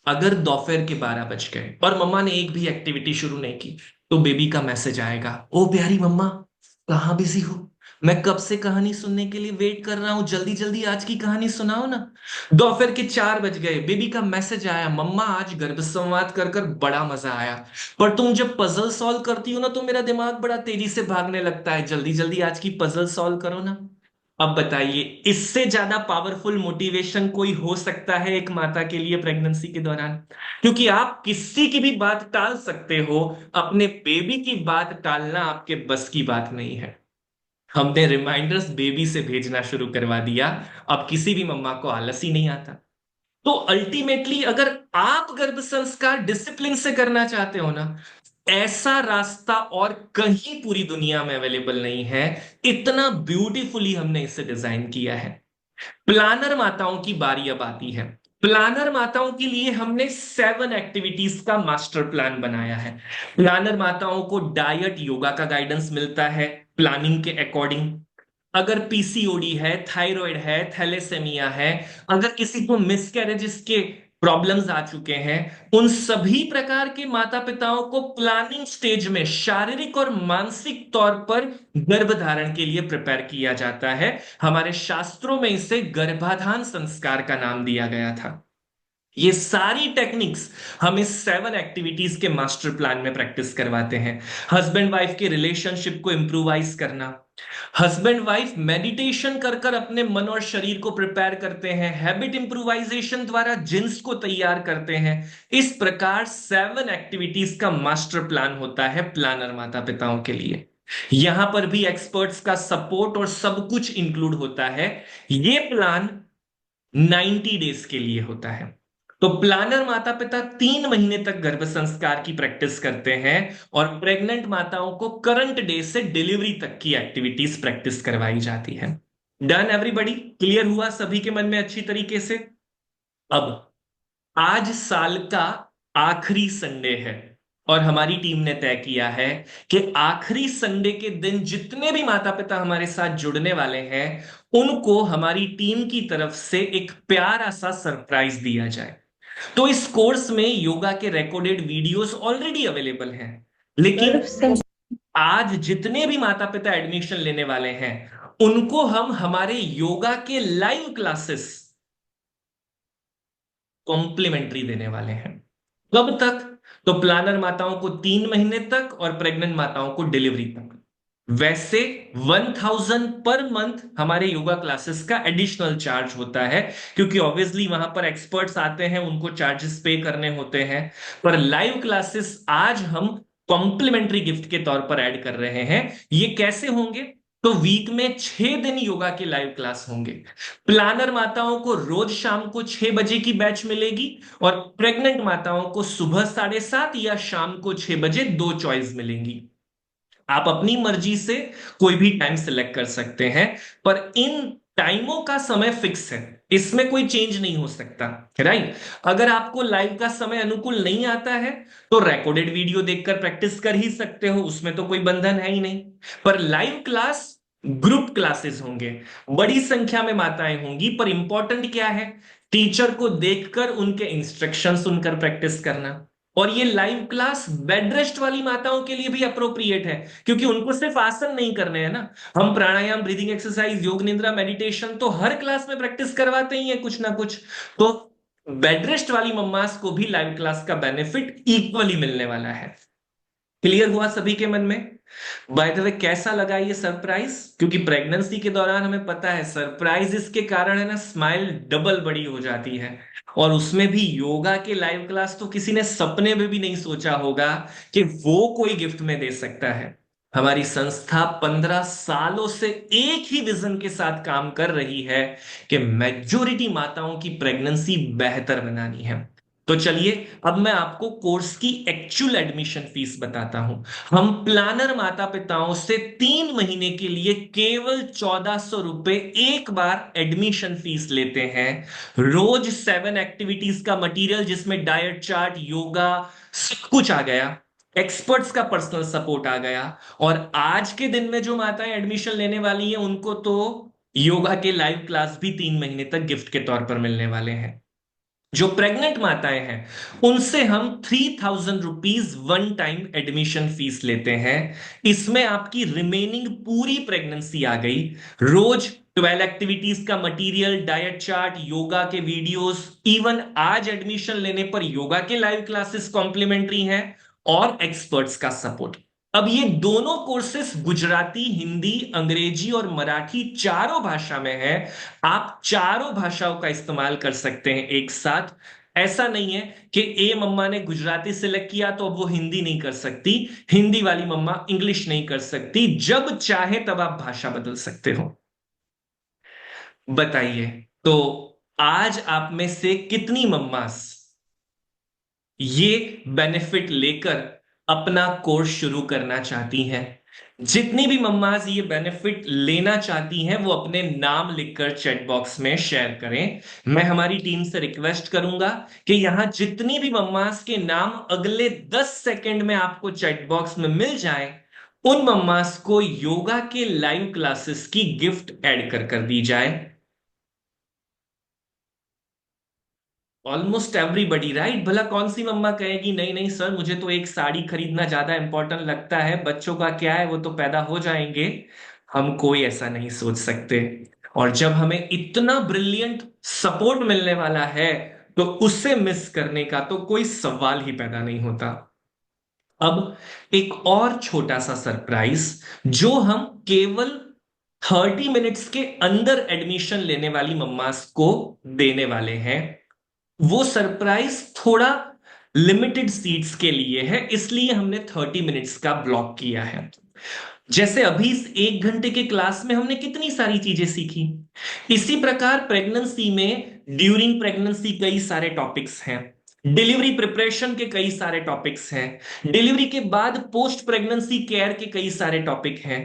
अगर दोपहर के 12 बज गए और मम्मा ने एक भी एक्टिविटी शुरू नहीं की तो बेबी का मैसेज आएगा, ओ प्यारी मम्मा, कहाँ बिजी हो? मैं कब से कहानी सुनने के लिए वेट कर रहा हूं, जल्दी जल्दी आज की कहानी सुनाओ ना। दोपहर के 4 बज गए, बेबी का मैसेज आया, मम्मा आज गर्भ संवाद कर कर बड़ा मजा आया, पर तुम जब पजल सॉल्व करती हो ना तो मेरा दिमाग बड़ा तेजी से भागने लगता है, जल्दी जल्दी आज की पजल सॉल्व करो ना। अब बताइए, इससे ज्यादा पावरफुल मोटिवेशन कोई हो सकता है एक माता के लिए प्रेगनेंसी के दौरान? क्योंकि आप किसी की भी बात टाल सकते हो, अपने बेबी की बात टालना आपके बस की बात नहीं है। हमने रिमाइंडर्स बेबी से भेजना शुरू करवा दिया, अब किसी भी मम्मा को आलस ही नहीं आता। तो अल्टीमेटली अगर आप गर्भ संस्कार डिसिप्लिन से करना चाहते हो ना, ऐसा रास्ता और कहीं पूरी दुनिया में अवेलेबल नहीं है। इतना ब्यूटीफुली हमने इसे डिजाइन किया है। प्लानर माताओं की बारी अब आती है। प्लानर माताओं के लिए हमने 7 एक्टिविटीज का मास्टर प्लान बनाया है। प्लानर माताओं को डाइट योगा का गाइडेंस मिलता है प्लानिंग के अकॉर्डिंग। अगर पीसीओडी है, थायराइड है, थैलेसेमिया है, अगर किसी को मिसकैरेजेस के प्रॉब्लम्स आ चुके हैं, उन सभी प्रकार के माता पिताओं को प्लानिंग स्टेज में शारीरिक और मानसिक तौर पर गर्भधारण के लिए प्रिपेयर किया जाता है। हमारे शास्त्रों में इसे गर्भाधान संस्कार का नाम दिया गया था। ये सारी टेक्निक्स हम इस 7 एक्टिविटीज के मास्टर प्लान में प्रैक्टिस करवाते हैं। हस्बैंड वाइफ के रिलेशनशिप को इंप्रूवाइज करना, हस्बैंड वाइफ मेडिटेशन कर कर अपने मन और शरीर को प्रिपेयर करते हैं, हैबिट इंप्रूवाइजेशन द्वारा जिन्स को तैयार करते हैं। इस प्रकार 7 एक्टिविटीज का मास्टर प्लान होता है प्लानर माता पिताओं के लिए। यहां पर भी एक्सपर्ट्स का सपोर्ट और सब कुछ इंक्लूड होता है। ये प्लान 90 डेज के लिए होता है। तो प्लानर माता पिता 3 महीने तक गर्भ संस्कार की प्रैक्टिस करते हैं और प्रेग्नेंट माताओं को करंट डे से डिलीवरी तक की एक्टिविटीज प्रैक्टिस करवाई जाती है। Done everybody? क्लियर हुआ सभी के मन में अच्छी तरीके से? अब आज साल का आखिरी संडे है और हमारी टीम ने तय किया है कि आखिरी संडे के दिन जितने भी माता पिता हमारे साथ जुड़ने वाले हैं उनको हमारी टीम की तरफ से एक प्यारा सा सरप्राइज दिया जाए। तो इस कोर्स में योगा के रिकॉर्डेड वीडियोस ऑलरेडी अवेलेबल हैं, लेकिन आज जितने भी माता पिता एडमिशन लेने वाले हैं उनको हम हमारे योगा के लाइव क्लासेस कॉम्प्लीमेंट्री देने वाले हैं। कब तक? तो प्लानर माताओं को 3 महीने तक और प्रेग्नेंट माताओं को डिलीवरी तक। वैसे 1000 पर मंथ हमारे योगा क्लासेस का एडिशनल चार्ज होता है, क्योंकि ऑब्वियसली वहां पर एक्सपर्ट्स आते हैं, उनको चार्जेस पे करने होते हैं। पर लाइव क्लासेस आज हम कॉम्प्लीमेंट्री गिफ्ट के तौर पर ऐड कर रहे हैं। ये कैसे होंगे? तो वीक में 6 दिन योगा के लाइव क्लास होंगे। प्लानर माताओं को रोज शाम को 6 बजे की बैच मिलेगी और प्रेग्नेंट माताओं को सुबह 7:30 या शाम को 6 बजे 2 चॉइस मिलेंगी। आप अपनी मर्जी से कोई भी टाइम सिलेक्ट कर सकते हैं, पर इन टाइमों का समय फिक्स है, इसमें कोई चेंज नहीं हो सकता, राइट? अगर आपको लाइव का समय अनुकूल नहीं आता है तो रिकॉर्डेड वीडियो देखकर प्रैक्टिस कर ही सकते हो, उसमें तो कोई बंधन है ही नहीं। पर लाइव क्लास ग्रुप क्लासेस होंगे, बड़ी संख्या में माताएं होंगी, पर इंपॉर्टेंट क्या है, टीचर को देखकर उनके इंस्ट्रक्शन सुनकर प्रैक्टिस करना। और ये लाइव क्लास बेड रेस्ट वाली माताओं के लिए भी अप्रोप्रिएट है, क्योंकि उनको सिर्फ आसन नहीं करने हैं ना, हम प्राणायाम, ब्रीदिंग एक्सरसाइज, योग निद्रा, मेडिटेशन तो हर क्लास में प्रैक्टिस करवाते ही है कुछ ना कुछ। तो बेड रेस्ट वाली मम्मास को भी लाइव क्लास का बेनिफिट इक्वली मिलने वाला है। क्लियर हुआ सभी के मन में? बाय द वे, कैसा लगा ये सरप्राइज? क्योंकि प्रेगनेंसी के दौरान हमें पता है सरप्राइजेस के कारण है ना, स्माइल डबल बड़ी हो जाती है। और उसमें भी योगा के लाइव क्लास तो किसी ने सपने में भी नहीं सोचा होगा कि वो कोई गिफ्ट में दे सकता है। हमारी संस्था 15 सालों से एक ही विजन के साथ काम कर रही है कि मेजॉरिटी माताओं की प्रेगनेंसी बेहतर बनानी है। तो चलिए अब मैं आपको कोर्स की एक्चुअल एडमिशन फीस बताता हूं। हम प्लानर माता पिताओं से 3 महीने के लिए केवल 1400 रुपए एक बार एडमिशन फीस लेते हैं। रोज 7 एक्टिविटीज का मटेरियल, जिसमें डाइट चार्ट, योगा, सब कुछ आ गया, एक्सपर्ट्स का पर्सनल सपोर्ट आ गया। और आज के दिन में जो माताएं एडमिशन लेने वाली हैं उनको तो योगा के लाइव क्लास भी 3 महीने तक गिफ्ट के तौर पर मिलने वाले हैं। जो प्रेग्नेंट माताएं हैं उनसे हम 3000 rupees one time admission fees लेते हैं। इसमें आपकी रिमेनिंग पूरी प्रेगनेंसी आ गई। रोज 12 एक्टिविटीज का मटेरियल, डाइट चार्ट, योगा के वीडियोस, इवन आज एडमिशन लेने पर योगा के लाइव क्लासेस कॉम्प्लीमेंट्री हैं और एक्सपर्ट्स का सपोर्ट। अब ये दोनों कोर्सेस गुजराती, हिंदी, अंग्रेजी और मराठी चारों भाषा में है। आप चारों भाषाओं का इस्तेमाल कर सकते हैं एक साथ। ऐसा नहीं है कि ए मम्मा ने गुजराती सिलेक्ट किया तो अब वो हिंदी नहीं कर सकती, हिंदी वाली मम्मा इंग्लिश नहीं कर सकती। जब चाहे तब आप भाषा बदल सकते हो। बताइए, तो आज आप में से कितनी मम्मास ये बेनिफिट लेकर अपना कोर्स शुरू करना चाहती हैं? जितनी भी मम्माज ये बेनिफिट लेना चाहती हैं वो अपने नाम लिखकर चैट बॉक्स में शेयर करें। मैं हमारी टीम से रिक्वेस्ट करूंगा कि यहां जितनी भी मम्माज के नाम अगले 10 सेकंड में आपको चैट बॉक्स में मिल जाए, उन मम्माज को योगा के लाइव क्लासेस की गिफ्ट ऐड कर दी जाए। Almost everybody, right? भला कौन सी मम्मा कहेगी नहीं नहीं सर, मुझे तो एक साड़ी खरीदना ज्यादा इंपॉर्टेंट लगता है, बच्चों का क्या है, वो तो पैदा हो जाएंगे। हम कोई ऐसा नहीं सोच सकते। और जब हमें इतना ब्रिलियंट सपोर्ट मिलने वाला है तो उसे मिस करने का तो कोई सवाल ही पैदा नहीं होता। अब एक और छोटा सा सरप्राइज जो हम केवल 30 मिनट्स के अंदर एडमिशन लेने वाली मम्मास को देने वाले हैं, वो सरप्राइज थोड़ा लिमिटेड सीट्स के लिए है, इसलिए हमने 30 मिनट्स का ब्लॉक किया है। जैसे अभी इस 1 घंटे के क्लास में हमने कितनी सारी चीजें सीखी, इसी प्रकार प्रेगनेंसी में, ड्यूरिंग प्रेगनेंसी कई सारे टॉपिक्स हैं, डिलीवरी प्रिपरेशन के कई सारे टॉपिक्स हैं, डिलीवरी के बाद पोस्ट प्रेगनेंसी केयर के कई सारे टॉपिक हैं।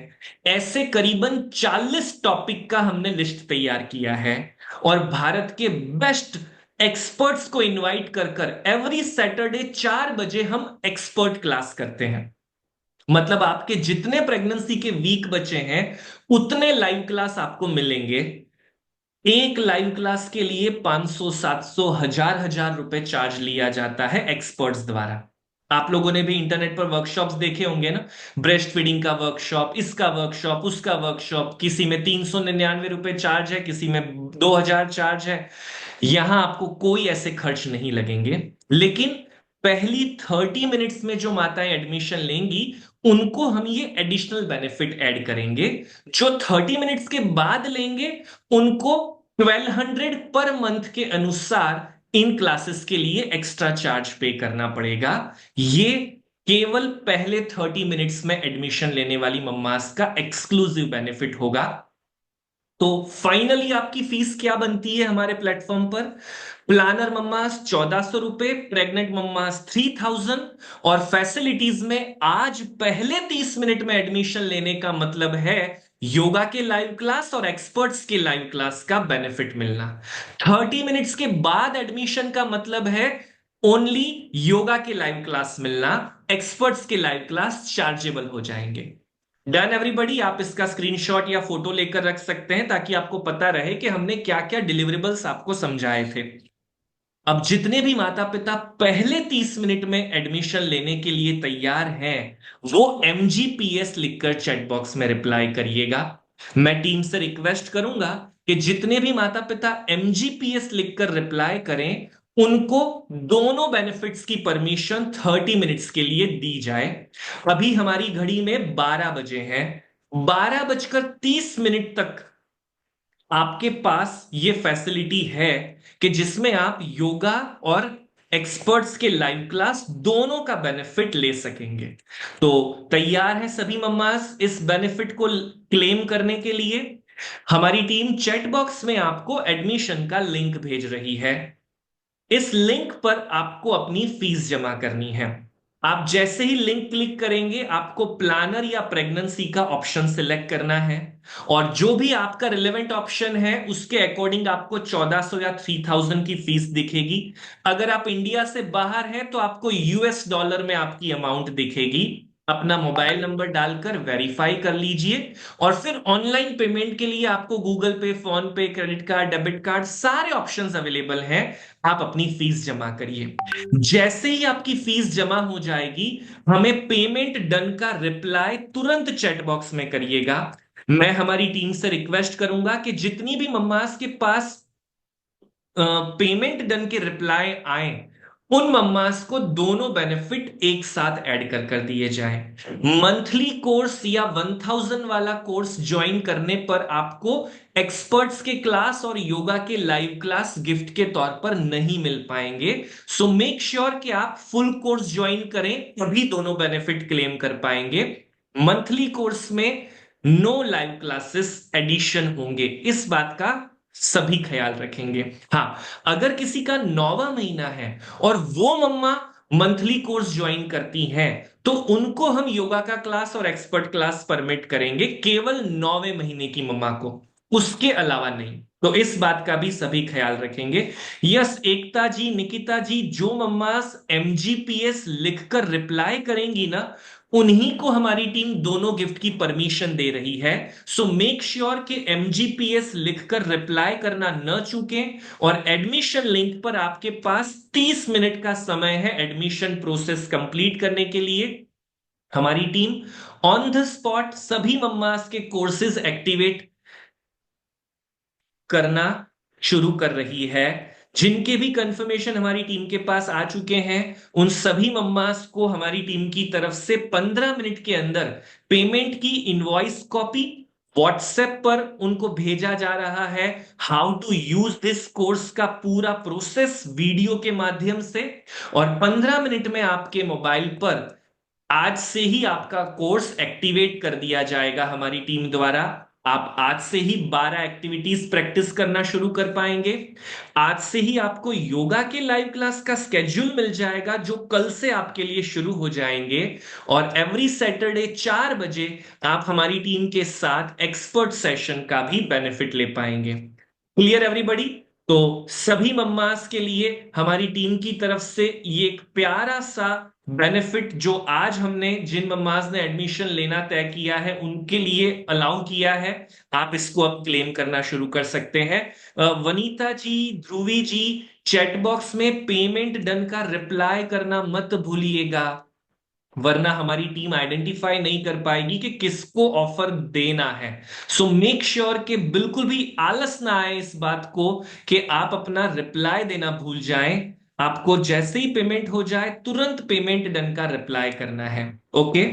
ऐसे करीबन 40 टॉपिक का हमने लिस्ट तैयार किया है और भारत के बेस्ट एक्सपर्ट्स को इनवाइट कर कर एवरी सैटरडे 4 बजे हम एक्सपर्ट क्लास करते हैं। मतलब आपके जितने प्रेगनेंसी के वीक बचे हैं उतने लाइव क्लास आपको मिलेंगे। एक लाइव क्लास के लिए 500, 700, हजार रुपए चार्ज लिया जाता है एक्सपर्ट्स द्वारा। आप लोगों ने भी इंटरनेट पर वर्कशॉप्स देखे होंगे ना, ब्रेस्ट फीडिंग का वर्कशॉप, इसका वर्कशॉप, उसका वर्कशॉप, किसी में 399 रुपए चार्ज है, किसी में 2000 चार्ज है। यहां आपको कोई ऐसे खर्च नहीं लगेंगे, लेकिन पहली 30 मिनट्स में जो माताएं एडमिशन लेंगी उनको हम ये एडिशनल बेनिफिट ऐड करेंगे। जो 30 मिनट्स के बाद लेंगे उनको 1200 पर मंथ के अनुसार इन क्लासेस के लिए एक्स्ट्रा चार्ज पे करना पड़ेगा। ये केवल पहले 30 मिनट्स में एडमिशन लेने वाली मम्मास का एक्सक्लूसिव बेनिफिट होगा। तो फाइनली आपकी फीस क्या बनती है हमारे प्लेटफॉर्म पर? प्लानर मम्मास 1400 रुपए, प्रेग्नेंट मम्मास 3000, और फैसिलिटीज में आज पहले 30 मिनट में एडमिशन लेने का मतलब है योगा के लाइव क्लास और एक्सपर्ट्स के लाइव क्लास का बेनिफिट मिलना। 30 मिनट्स के बाद एडमिशन का मतलब है ओनली योगा के लाइव क्लास मिलना, एक्सपर्ट्स के लाइव क्लास चार्जेबल हो जाएंगे। डन एवरीबॉडी, आप इसका स्क्रीनशॉट या फोटो लेकर रख सकते हैं ताकि आपको पता रहे कि हमने क्या क्या डिलीवरेबल्स आपको समझाए थे। अब जितने भी माता पिता पहले 30 मिनट में एडमिशन लेने के लिए तैयार हैं, वो MGPS लिखकर चैट बॉक्स में रिप्लाई करिएगा। मैं टीम से रिक्वेस्ट करूंगा कि जितने भी माता पिता MGPS लिखकर रिप्लाई करें, उनको दोनों बेनिफिट्स की परमिशन 30 मिनट्स के लिए दी जाए। अभी हमारी घड़ी में 12 बजे हैं। 12:30 तक आपके पास ये फैसिलिटी है कि जिसमें आप योगा और एक्सपर्ट्स के लाइव क्लास दोनों का बेनिफिट ले सकेंगे। तो तैयार है सभी मम्मास इस बेनिफिट को क्लेम करने के लिए? हमारी टीम चैट बॉक्स में आपको एडमिशन का लिंक भेज रही है। इस लिंक पर आपको अपनी फीस जमा करनी है। आप जैसे ही लिंक क्लिक करेंगे, आपको प्लानर या प्रेगनेंसी का ऑप्शन सिलेक्ट करना है, और जो भी आपका रिलेवेंट ऑप्शन है उसके अकॉर्डिंग आपको 1400 या 3000 की फीस दिखेगी। अगर आप इंडिया से बाहर हैं तो आपको US डॉलर में आपकी अमाउंट दिखेगी। अपना मोबाइल नंबर डालकर वेरीफाई कर लीजिए, और फिर ऑनलाइन पेमेंट के लिए आपको गूगल पे, फोन पे, क्रेडिट कार्ड, डेबिट कार्ड सारे ऑप्शंस अवेलेबल हैं। आप अपनी फीस जमा करिए। जैसे ही आपकी फीस जमा हो जाएगी, हमें पेमेंट डन का रिप्लाई तुरंत चैट बॉक्स में करिएगा। मैं हमारी टीम से रिक्वेस्ट करूंगा कि जितनी भी मम्मास के पास पेमेंट डन के रिप्लाई आए, उन मम्मास को दोनों बेनिफिट एक साथ ऐड कर दिए जाए। मंथली कोर्स या 1000 वाला कोर्स ज्वाइन करने पर आपको एक्सपर्ट्स के क्लास और योगा के लाइव क्लास गिफ्ट के तौर पर नहीं मिल पाएंगे। सो मेक श्योर कि आप फुल कोर्स ज्वाइन करें, तभी दोनों बेनिफिट क्लेम कर पाएंगे। मंथली कोर्स में नो लाइव क्लासेस एडिशन होंगे, इस बात का सभी ख्याल रखेंगे। हाँ, अगर किसी का 9वां महीना है और वो मम्मा मंथली कोर्स ज्वाइन करती हैं, तो उनको हम योगा का क्लास और एक्सपर्ट क्लास परमिट करेंगे, केवल 9वें महीने की मम्मा को, उसके अलावा नहीं। तो इस बात का भी सभी ख्याल रखेंगे। यस एकता जी, निकिता जी, जो मम्मास MGPS लिखकर रिप्लाई करेंगी ना, उन्हीं को हमारी टीम दोनों गिफ्ट की परमिशन दे रही है। सो मेक श्योर कि MGPS लिखकर रिप्लाई करना न चूकें, और एडमिशन लिंक पर आपके पास 30 मिनट का समय है एडमिशन प्रोसेस कंप्लीट करने के लिए। हमारी टीम ऑन द स्पॉट सभी मम्मास के कोर्सेज एक्टिवेट करना शुरू कर रही है। जिनके भी कंफर्मेशन हमारी टीम के पास आ चुके हैं, उन सभी मम्मास को हमारी टीम की तरफ से 15 मिनट के अंदर पेमेंट की इनवॉइस कॉपी व्हाट्सएप पर उनको भेजा जा रहा है। How to use this course का पूरा प्रोसेस वीडियो के माध्यम से, और 15 मिनट में आपके मोबाइल पर आज से ही आपका कोर्स एक्टिवेट कर दिया जाएगा हमारी टीम द्वारा। आप आज से ही 12 एक्टिविटीज प्रैक्टिस करना शुरू कर पाएंगे। आज से ही आपको योगा के लाइव क्लास का स्केड्यूल मिल जाएगा, जो कल से आपके लिए शुरू हो जाएंगे। और एवरी सैटरडे 4 बजे आप हमारी टीम के साथ एक्सपर्ट सेशन का भी बेनिफिट ले पाएंगे। Clear everybody? तो सभी मम्मास के लिए हमारी टीम की तरफ से ये एक प्यारा सा बेनिफिट, जो आज हमने जिन मम्माज ने एडमिशन लेना तय किया है उनके लिए अलाउ किया है, आप इसको अब क्लेम करना शुरू कर सकते हैं। वनीता जी, ध्रुवी जी, चैट बॉक्स में पेमेंट डन का रिप्लाई करना मत भूलिएगा, वरना हमारी टीम आइडेंटिफाई नहीं कर पाएगी कि किसको ऑफर देना है। सो मेक श्योर कि बिल्कुल भी आलस ना आए इस बात को कि आप अपना रिप्लाई देना भूल जाएं। आपको जैसे ही पेमेंट हो जाए तुरंत पेमेंट डन का रिप्लाई करना है। ओके,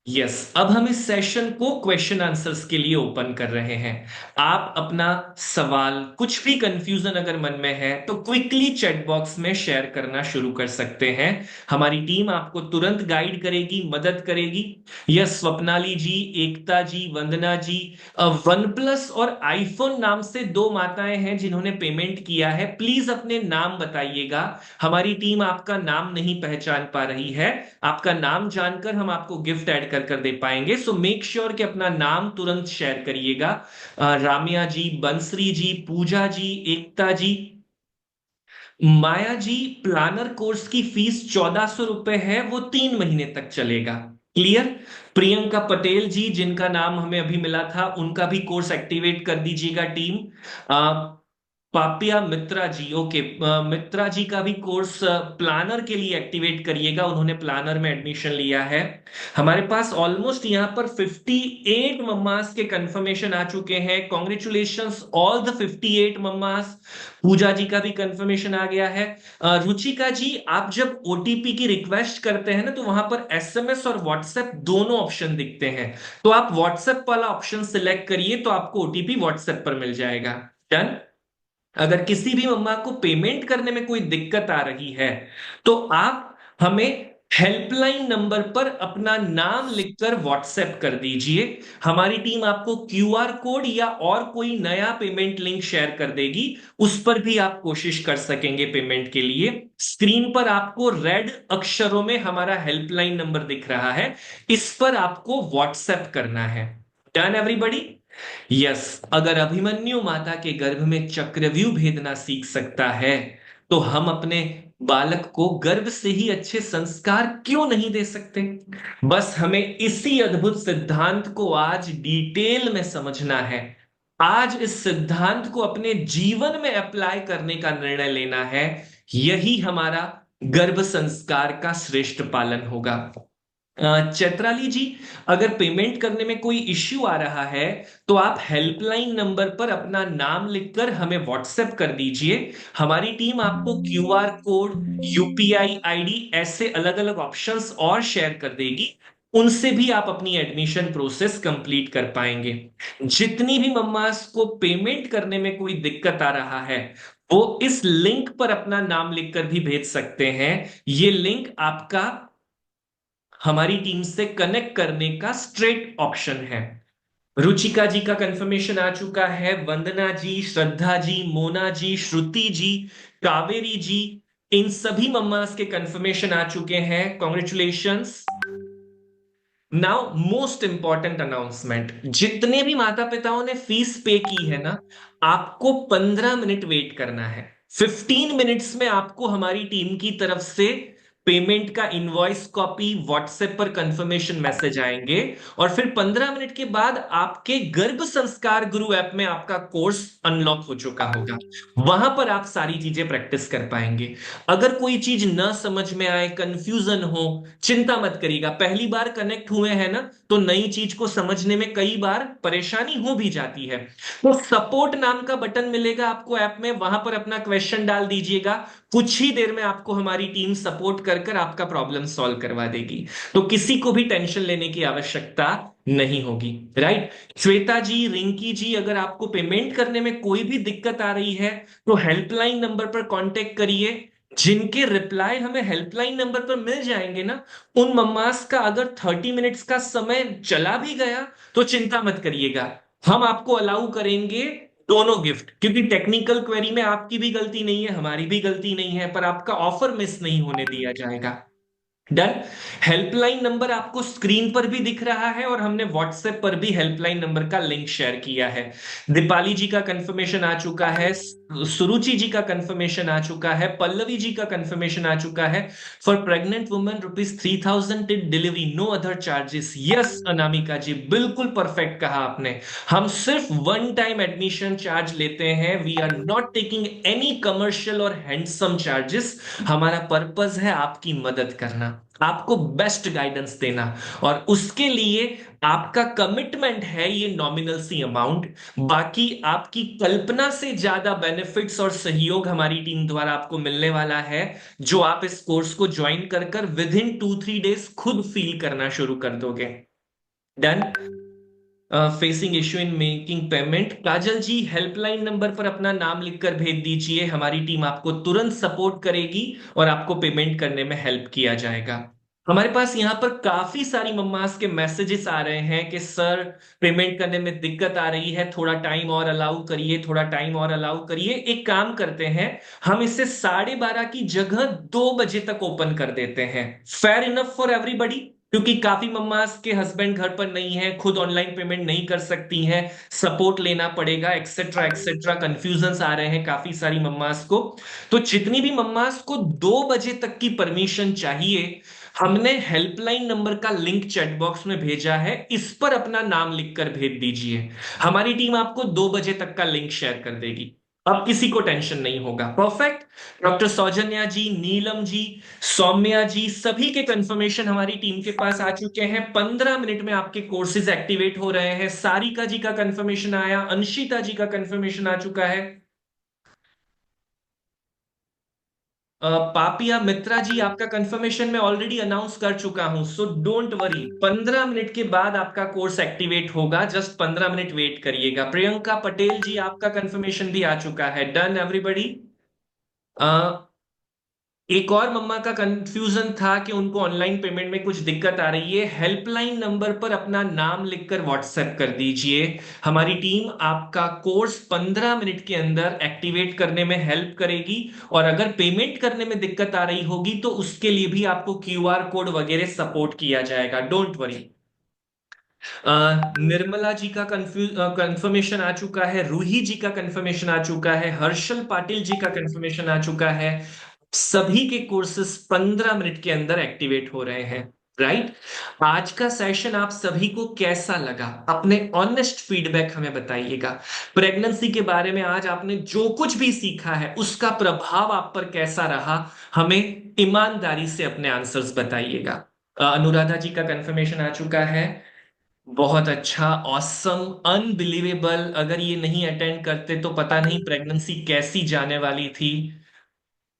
यस अब हम इस सेशन को क्वेश्चन आंसर्स के लिए ओपन कर रहे हैं। आप अपना सवाल, कुछ भी कंफ्यूजन अगर मन में है तो क्विकली चैट बॉक्स में शेयर करना शुरू कर सकते हैं। हमारी टीम आपको तुरंत गाइड करेगी, मदद करेगी। यस स्वप्नाली जी, एकता जी, वंदना जी, वन प्लस और आईफोन नाम से 2 माताएं हैं जिन्होंने पेमेंट किया है। प्लीज अपने नाम बताइएगा, हमारी टीम आपका नाम नहीं पहचान पा रही है। आपका नाम जानकर हम आपको गिफ्ट ऐड कर दे पाएंगे। सो मेक श्योर कि अपना नाम तुरंत शेयर करिएगा। रामिया जी, बंसरी जी, पूजा जी, एकता जी, माया जी, प्लानर कोर्स की फीस 1400 रुपए है, वो 3 महीने तक चलेगा। क्लियर। प्रियंका पटेल जी, जिनका नाम हमें अभी मिला था, उनका भी कोर्स एक्टिवेट कर दीजिएगा टीम। पापिया मित्रा जी, ओके, मित्रा जी का भी कोर्स प्लानर के लिए एक्टिवेट करिएगा, उन्होंने प्लानर में एडमिशन लिया है। हमारे पास ऑलमोस्ट यहाँ पर 58 मम्मास के कंफर्मेशन आ चुके हैं। Congratulations all the 58 mommas. Pooja ji का भी कंफर्मेशन आ गया है। रुचिका जी, आप जब ओटीपी की रिक्वेस्ट करते हैं ना, तो वहां पर एसएमएस और व्हाट्सएप दोनों ऑप्शन दिखते हैं, तो आप व्हाट्सएप वाला ऑप्शन सिलेक्ट करिए, तो आपको ओटीपी व्हाट्सएप पर मिल जाएगा। डन। अगर किसी भी मम्मा को पेमेंट करने में कोई दिक्कत आ रही है, तो आप हमें हेल्पलाइन नंबर पर अपना नाम लिखकर व्हाट्सएप कर दीजिए। हमारी टीम आपको क्यूआर कोड या और कोई नया पेमेंट लिंक शेयर कर देगी, उस पर भी आप कोशिश कर सकेंगे पेमेंट के लिए। स्क्रीन पर आपको रेड अक्षरों में हमारा हेल्पलाइन नंबर दिख रहा है, इस पर आपको व्हाट्सएप करना है। Done everybody. यस, अगर अभिमन्यु माता के गर्भ में चक्रव्यूह भेदना सीख सकता है, तो हम अपने बालक को गर्भ से ही अच्छे संस्कार क्यों नहीं दे सकते। बस हमें इसी अद्भुत सिद्धांत को आज डिटेल में समझना है। आज इस सिद्धांत को अपने जीवन में अप्लाई करने का निर्णय लेना है। यही हमारा गर्भ संस्कार का श्रेष्ठ पालन होगा। चैत्राली जी, अगर पेमेंट करने में कोई इश्यू आ रहा है, तो आप हेल्पलाइन नंबर पर अपना नाम लिखकर हमें व्हाट्सएप कर दीजिए। हमारी टीम आपको क्यूआर कोड, यूपीआई आईडी, ऐसे अलग अलग ऑप्शंस और शेयर कर देगी, उनसे भी आप अपनी एडमिशन प्रोसेस कंप्लीट कर पाएंगे। जितनी भी मम्मास को पेमेंट करने में कोई दिक्कत आ रहा है, वो इस लिंक पर अपना नाम लिखकर भी भेज सकते हैं। ये लिंक आपका हमारी टीम से कनेक्ट करने का स्ट्रेट ऑप्शन है। रुचिका जी का कंफर्मेशन आ चुका है। वंदना जी, श्रद्धा जी, मोना जी, श्रुति जी, कावेरी जी, इन सभी मम्मास के कंफर्मेशन आ चुके हैं। Congratulations. Now most important announcement, जितने भी माता पिताओं ने फीस पे की है ना, आपको 15 मिनट वेट करना है। 15 मिनट्स में आपको हमारी टीम की तरफ से पेमेंट का इनवॉइस कॉपी, व्हाट्सएप पर कंफर्मेशन मैसेज आएंगे, और फिर 15 मिनट के बाद आपके गर्भ संस्कार गुरु ऐप में आपका कोर्स अनलॉक हो चुका होगा। वहां पर आप सारी चीजें प्रैक्टिस कर पाएंगे। अगर कोई चीज न समझ में आए, कंफ्यूजन हो, चिंता मत करिएगा। पहली बार कनेक्ट हुए हैं ना, तो नई चीज को समझने में कई बार परेशानी हो भी जाती है। तो सपोर्ट नाम का बटन मिलेगा आपको ऐप में, वहां पर अपना क्वेश्चन डाल दीजिएगा। कुछ ही देर में आपको हमारी टीम सपोर्ट कर कर आपका प्रॉब्लम सॉल्व करवा देगी, तो किसी को भी टेंशन लेने की आवश्यकता नहीं होगी। राइट। श्वेता जी, रिंकी जी, अगर आपको पेमेंट करने में कोई भी दिक्कत आ रही है, तो हेल्पलाइन नंबर पर कांटेक्ट करिए। जिनके रिप्लाई हमें हेल्पलाइन नंबर पर मिल जाएंगे ना, उन मम्मास का अगर 30 मिनट्स का समय चला भी गया, तो चिंता मत करिएगा, हम आपको अलाउ करेंगे दोनों गिफ्ट, क्योंकि टेक्निकल क्वेरी में आपकी भी गलती नहीं है, हमारी भी गलती नहीं है, पर आपका ऑफर मिस नहीं होने दिया जाएगा। डन। हेल्पलाइन नंबर आपको स्क्रीन पर भी दिख रहा है, और हमने व्हाट्सएप पर भी हेल्पलाइन नंबर का लिंक शेयर किया है। दीपाली जी का कंफर्मेशन आ चुका है, सुरुचि जी का कंफर्मेशन आ चुका है, पल्लवी जी का कंफर्मेशन आ चुका है। For pregnant women ₹3000 till delivery, no other charges. Yes Anamika ji, बिल्कुल परफेक्ट कहा आपने। हम सिर्फ वन टाइम एडमिशन चार्ज लेते हैं, we are not taking any commercial और हैंडसम चार्जेस। हमारा पर्पस है आपकी मदद करना, आपको बेस्ट गाइडेंस देना, और उसके लिए आपका कमिटमेंट है ये नॉमिनल सी अमाउंट। बाकी आपकी कल्पना से ज्यादा बेनिफिट्स और सहयोग हमारी टीम द्वारा आपको मिलने वाला है, जो आप इस कोर्स को ज्वाइन कर कर विद इन 2-3 डेज खुद फील करना शुरू कर दोगे। Done. Facing issue in making payment, Kajal ji helpline number पर अपना नाम लिखकर भेज दीजिए, हमारी टीम आपको तुरंत सपोर्ट करेगी और आपको पेमेंट करने में हेल्प किया जाएगा। हमारे पास यहाँ पर काफी सारी मम्मास के मैसेजेस आ रहे हैं कि सर पेमेंट करने में दिक्कत आ रही है, थोड़ा टाइम और अलाउ करिए, थोड़ा टाइम और अलाउ करिए। एक काम करते हैं, हम इसे 12:30 की जगह 2 बजे तक ओपन कर देते हैं। फेयर इनफ फॉर एवरीबॉडी, क्योंकि काफी मम्मास के हस्बैंड घर पर नहीं है, खुद ऑनलाइन पेमेंट नहीं कर सकती हैं, सपोर्ट लेना पड़ेगा, एक्सेट्रा एक्सेट्रा, कंफ्यूजन आ रहे हैं काफी सारी मम्मास को। तो जितनी भी मम्मास को 2 बजे तक की परमिशन चाहिए, हमने हेल्पलाइन नंबर का लिंक चैट बॉक्स में भेजा है, इस पर अपना नाम लिखकर भेज दीजिए। हमारी टीम आपको 2 बजे तक का लिंक शेयर कर देगी। अब किसी को टेंशन नहीं होगा। परफेक्ट। डॉक्टर सौजन्या जी, नीलम जी, सौम्या जी, सभी के कंफर्मेशन हमारी टीम के पास आ चुके हैं। 15 मिनट में आपके कोर्सेज एक्टिवेट हो रहे हैं। सारिका जी का कंफर्मेशन आया, अंशिता जी का कंफर्मेशन आ चुका है। पापिया मित्रा जी, आपका कंफर्मेशन मैं ऑलरेडी अनाउंस कर चुका हूं, सो डोंट वरी। 15 मिनट के बाद आपका कोर्स एक्टिवेट होगा, जस्ट 15 मिनट वेट करिएगा। प्रियंका पटेल जी, आपका कंफर्मेशन भी आ चुका है। Done everybody. एक और मम्मा का कंफ्यूजन था कि उनको ऑनलाइन पेमेंट में कुछ दिक्कत आ रही है। हेल्पलाइन नंबर पर अपना नाम लिखकर व्हाट्सएप कर दीजिए। हमारी टीम आपका कोर्स 15 मिनट के अंदर एक्टिवेट करने में हेल्प करेगी। और अगर पेमेंट करने में दिक्कत आ रही होगी तो उसके लिए भी आपको क्यूआर कोड वगैरह सपोर्ट किया जाएगा। Don't worry. निर्मला जी का कंफर्मेशन आ चुका है। रूही जी का कंफर्मेशन आ चुका है। हर्षल पाटिल जी का कंफर्मेशन आ चुका है। सभी के कोर्सेस 15 मिनट के अंदर एक्टिवेट हो रहे हैं। राइट। आज का सेशन आप सभी को कैसा लगा? अपने ऑनेस्ट फीडबैक हमें बताइएगा। प्रेगनेंसी के बारे में आज आपने जो कुछ भी सीखा है उसका प्रभाव आप पर कैसा रहा, हमें ईमानदारी से अपने आंसर्स बताइएगा। अनुराधा जी का कंफर्मेशन आ चुका है। बहुत अच्छा, ऑसम, अनबिलीवेबल। अगर ये नहीं अटेंड करते तो पता नहीं प्रेगनेंसी कैसी जाने वाली थी।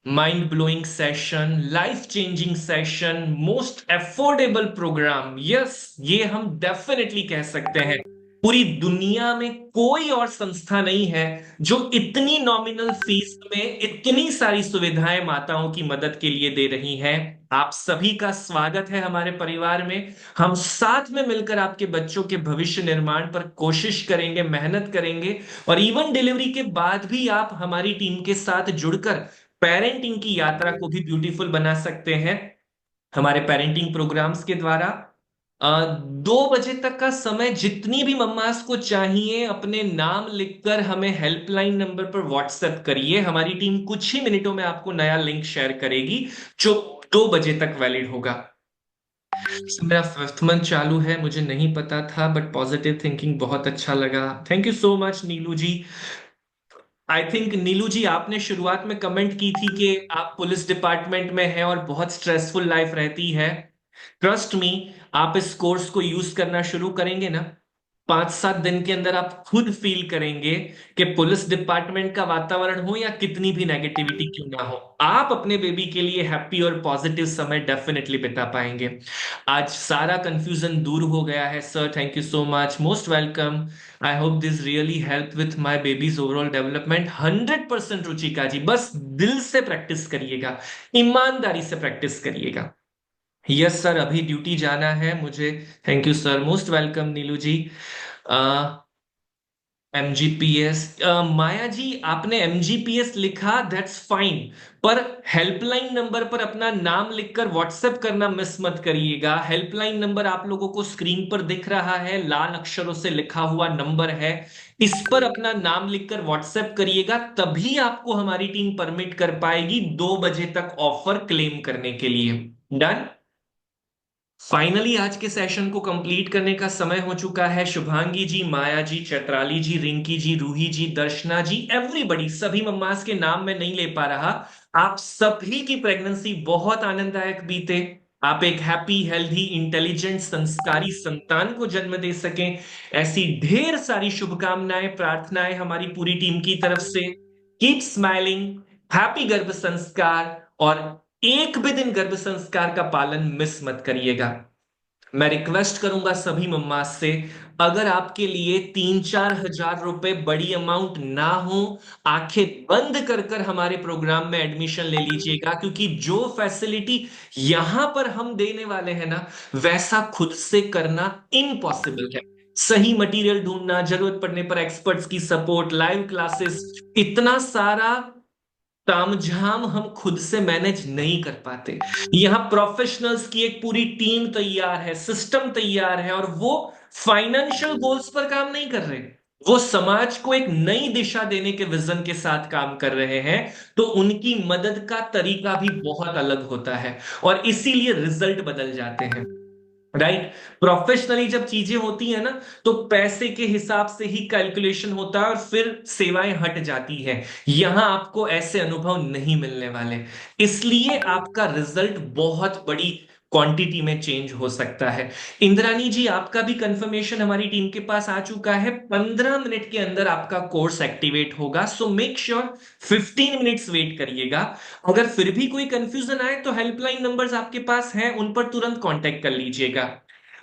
Mind blowing session, life changing session, most affordable programme. Yes, ये हम डेफिनेटली कह सकते हैं। पूरी दुनिया में कोई और संस्था नहीं है जो इतनी नॉमिनल फीस में इतनी सारी सुविधाएं माताओं की मदद के लिए दे रही है। आप सभी का स्वागत है हमारे परिवार में। हम साथ में मिलकर आपके बच्चों के भविष्य निर्माण पर कोशिश करेंगे, मेहनत करेंगे। और इवन डिलीवरी के बाद भी आप हमारी टीम के साथ जुड़कर पेरेंटिंग की यात्रा को भी ब्यूटीफुल बना सकते हैं हमारे पेरेंटिंग प्रोग्राम्स के द्वारा। 2 बजे तक का समय जितनी भी मम्मास को चाहिए अपने नाम लिखकर हमें हेल्पलाइन नंबर पर व्हाट्सएप करिए। हमारी टीम कुछ ही मिनटों में आपको नया लिंक शेयर करेगी जो 2 बजे तक वैलिड होगा। मेरा 5th मंथ चालू है, मुझे नहीं पता था, बट पॉजिटिव थिंकिंग बहुत अच्छा लगा। Thank you so much Neelu ji. I think Neelu ji, आपने शुरुआत में कमेंट की थी कि आप पुलिस डिपार्टमेंट में हैं और बहुत स्ट्रेसफुल लाइफ रहती है। ट्रस्ट मी, आप इस कोर्स को यूज करना शुरू करेंगे ना, 5-7 दिन के अंदर आप खुद फील करेंगे कि पुलिस डिपार्टमेंट का वातावरण हो या कितनी भी नेगेटिविटी क्यों ना हो, आप अपने बेबी के लिए हैप्पी और पॉजिटिव समय डेफिनेटली बिता पाएंगे। आज सारा कंफ्यूजन दूर हो गया है sir, thank you so much, most welcome. I hope this really help with my babies overall development. 100% Ruchika ji, बस दिल से प्रैक्टिस करिएगा, ईमानदारी से प्रैक्टिस करिएगा। यस सर, अभी ड्यूटी जाना है मुझे। Thank you sir, most welcome Neelu ji. MGPS, Maya ji आपने एमजीपीएस लिखा, दैट्स फाइन, पर हेल्पलाइन नंबर पर अपना नाम लिखकर व्हाट्सएप करना मिस मत करिएगा। हेल्पलाइन नंबर आप लोगों को स्क्रीन पर दिख रहा है, लाल अक्षरों से लिखा हुआ नंबर है, इस पर अपना नाम लिखकर व्हाट्सएप करिएगा, तभी आपको हमारी टीम परमिट कर पाएगी 2 बजे तक ऑफर क्लेम करने के लिए। डन। फाइनली आज के सेशन को कंप्लीट करने का समय हो चुका है। शुभांगी जी, माया जी, चैत्राली जी, रिंकी जी, रूही जी, दर्शना जी, एवरीबडी, सभी मम्मास के नाम मैं नहीं ले पा रहा। आप सभी की प्रेगनेंसी बहुत आनंददायक बीते। आप एक हैप्पी, हेल्दी, इंटेलिजेंट, संस्कारी संतान को जन्म दे सकें, ऐसी ढेर सारी शुभकामनाएं, प्रार्थनाएं हमारी पूरी टीम की तरफ से। कीप स्माइलिंग, हैप्पी गर्भ संस्कार, और एक भी दिन गर्भ संस्कार का पालन मिस मत करिएगा। मैं रिक्वेस्ट करूंगा सभी मम्मा से, अगर आपके लिए 3-4 हजार रुपए बड़ी अमाउंट ना हो, आंखें बंद कर कर हमारे प्रोग्राम में एडमिशन ले लीजिएगा, क्योंकि जो फैसिलिटी यहां पर हम देने वाले हैं ना, वैसा खुद से करना इम्पॉसिबल है। सही मटेरियल ढूंढना, जरूरत पड़ने पर एक्सपर्ट्स की सपोर्ट, लाइव क्लासेस, इतना सारा तामझाम हम खुद से मैनेज नहीं कर पाते। यहां प्रोफेशनल्स की एक पूरी टीम तैयार है, सिस्टम तैयार है, और वो फाइनेंशियल गोल्स पर काम नहीं कर रहे, वो समाज को एक नई दिशा देने के विजन के साथ काम कर रहे हैं, तो उनकी मदद का तरीका भी बहुत अलग होता है और इसीलिए रिजल्ट बदल जाते हैं। राइट। प्रोफेशनली जब चीजें होती है ना, तो पैसे के हिसाब से ही कैलकुलेशन होता है और फिर सेवाएं हट जाती है। यहां आपको ऐसे अनुभव नहीं मिलने वाले, इसलिए आपका रिजल्ट बहुत बड़ी क्वांटिटी में चेंज हो सकता है। इंद्रानी जी, आपका भी कंफर्मेशन हमारी टीम के पास आ चुका है। 15 मिनट के अंदर आपका कोर्स एक्टिवेट होगा, so make sure 15 minutes wait करिएगा। अगर फिर भी कोई कंफ्यूजन आए तो हेल्पलाइन नंबर्स आपके पास हैं, उन पर तुरंत कांटेक्ट कर लीजिएगा।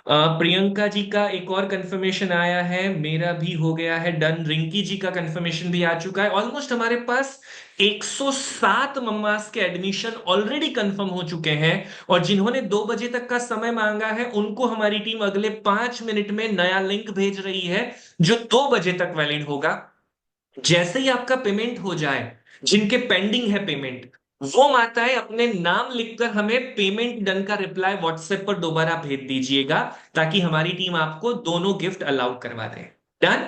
प्रियंका जी का एक और कंफर्मेशन आया है, मेरा भी हो गया है डन। रिंकी जी का कंफर्मेशन भी आ चुका है। ऑलमोस्ट हमारे पास 107 मम्मास के एडमिशन ऑलरेडी कंफर्म हो चुके हैं और जिन्होंने 2 बजे तक का समय मांगा है उनको हमारी टीम अगले 5 मिनट में नया लिंक भेज रही है जो 2 बजे तक वैलिड होगा। जैसे ही आपका पेमेंट हो जाए, जिनके पेंडिंग है पेमेंट, वो माताएं अपने नाम लिखकर हमें पेमेंट डन का रिप्लाई व्हाट्सएप पर दोबारा भेज दीजिएगा, ताकि हमारी टीम आपको दोनों गिफ्ट अलाउ करवा दे। डन।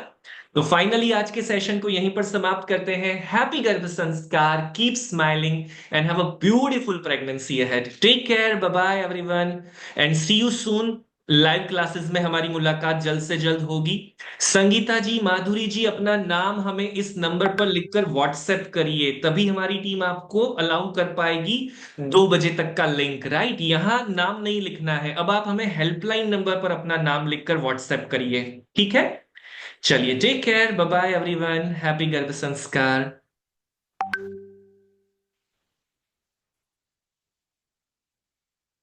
तो फाइनली आज के सेशन को यहीं पर समाप्त करते हैं। Happy Garbh Sanskar, keep smiling and have a beautiful pregnancy ahead. Take care, bye bye everyone and see you soon. Live classes में हमारी मुलाकात जल्द से जल्द होगी। संगीता जी, माधुरी जी, अपना नाम हमें इस नंबर पर लिखकर व्हाट्सएप करिए, तभी हमारी टीम आपको अलाउ कर पाएगी 2 बजे तक का लिंक। राइट, यहां नाम नहीं लिखना है, अब आप हमें हेल्पलाइन नंबर पर अपना नाम लिखकर व्हाट्सएप करिए। ठीक है, चलिए, take care, bye bye everyone, happy Garbh संस्कार।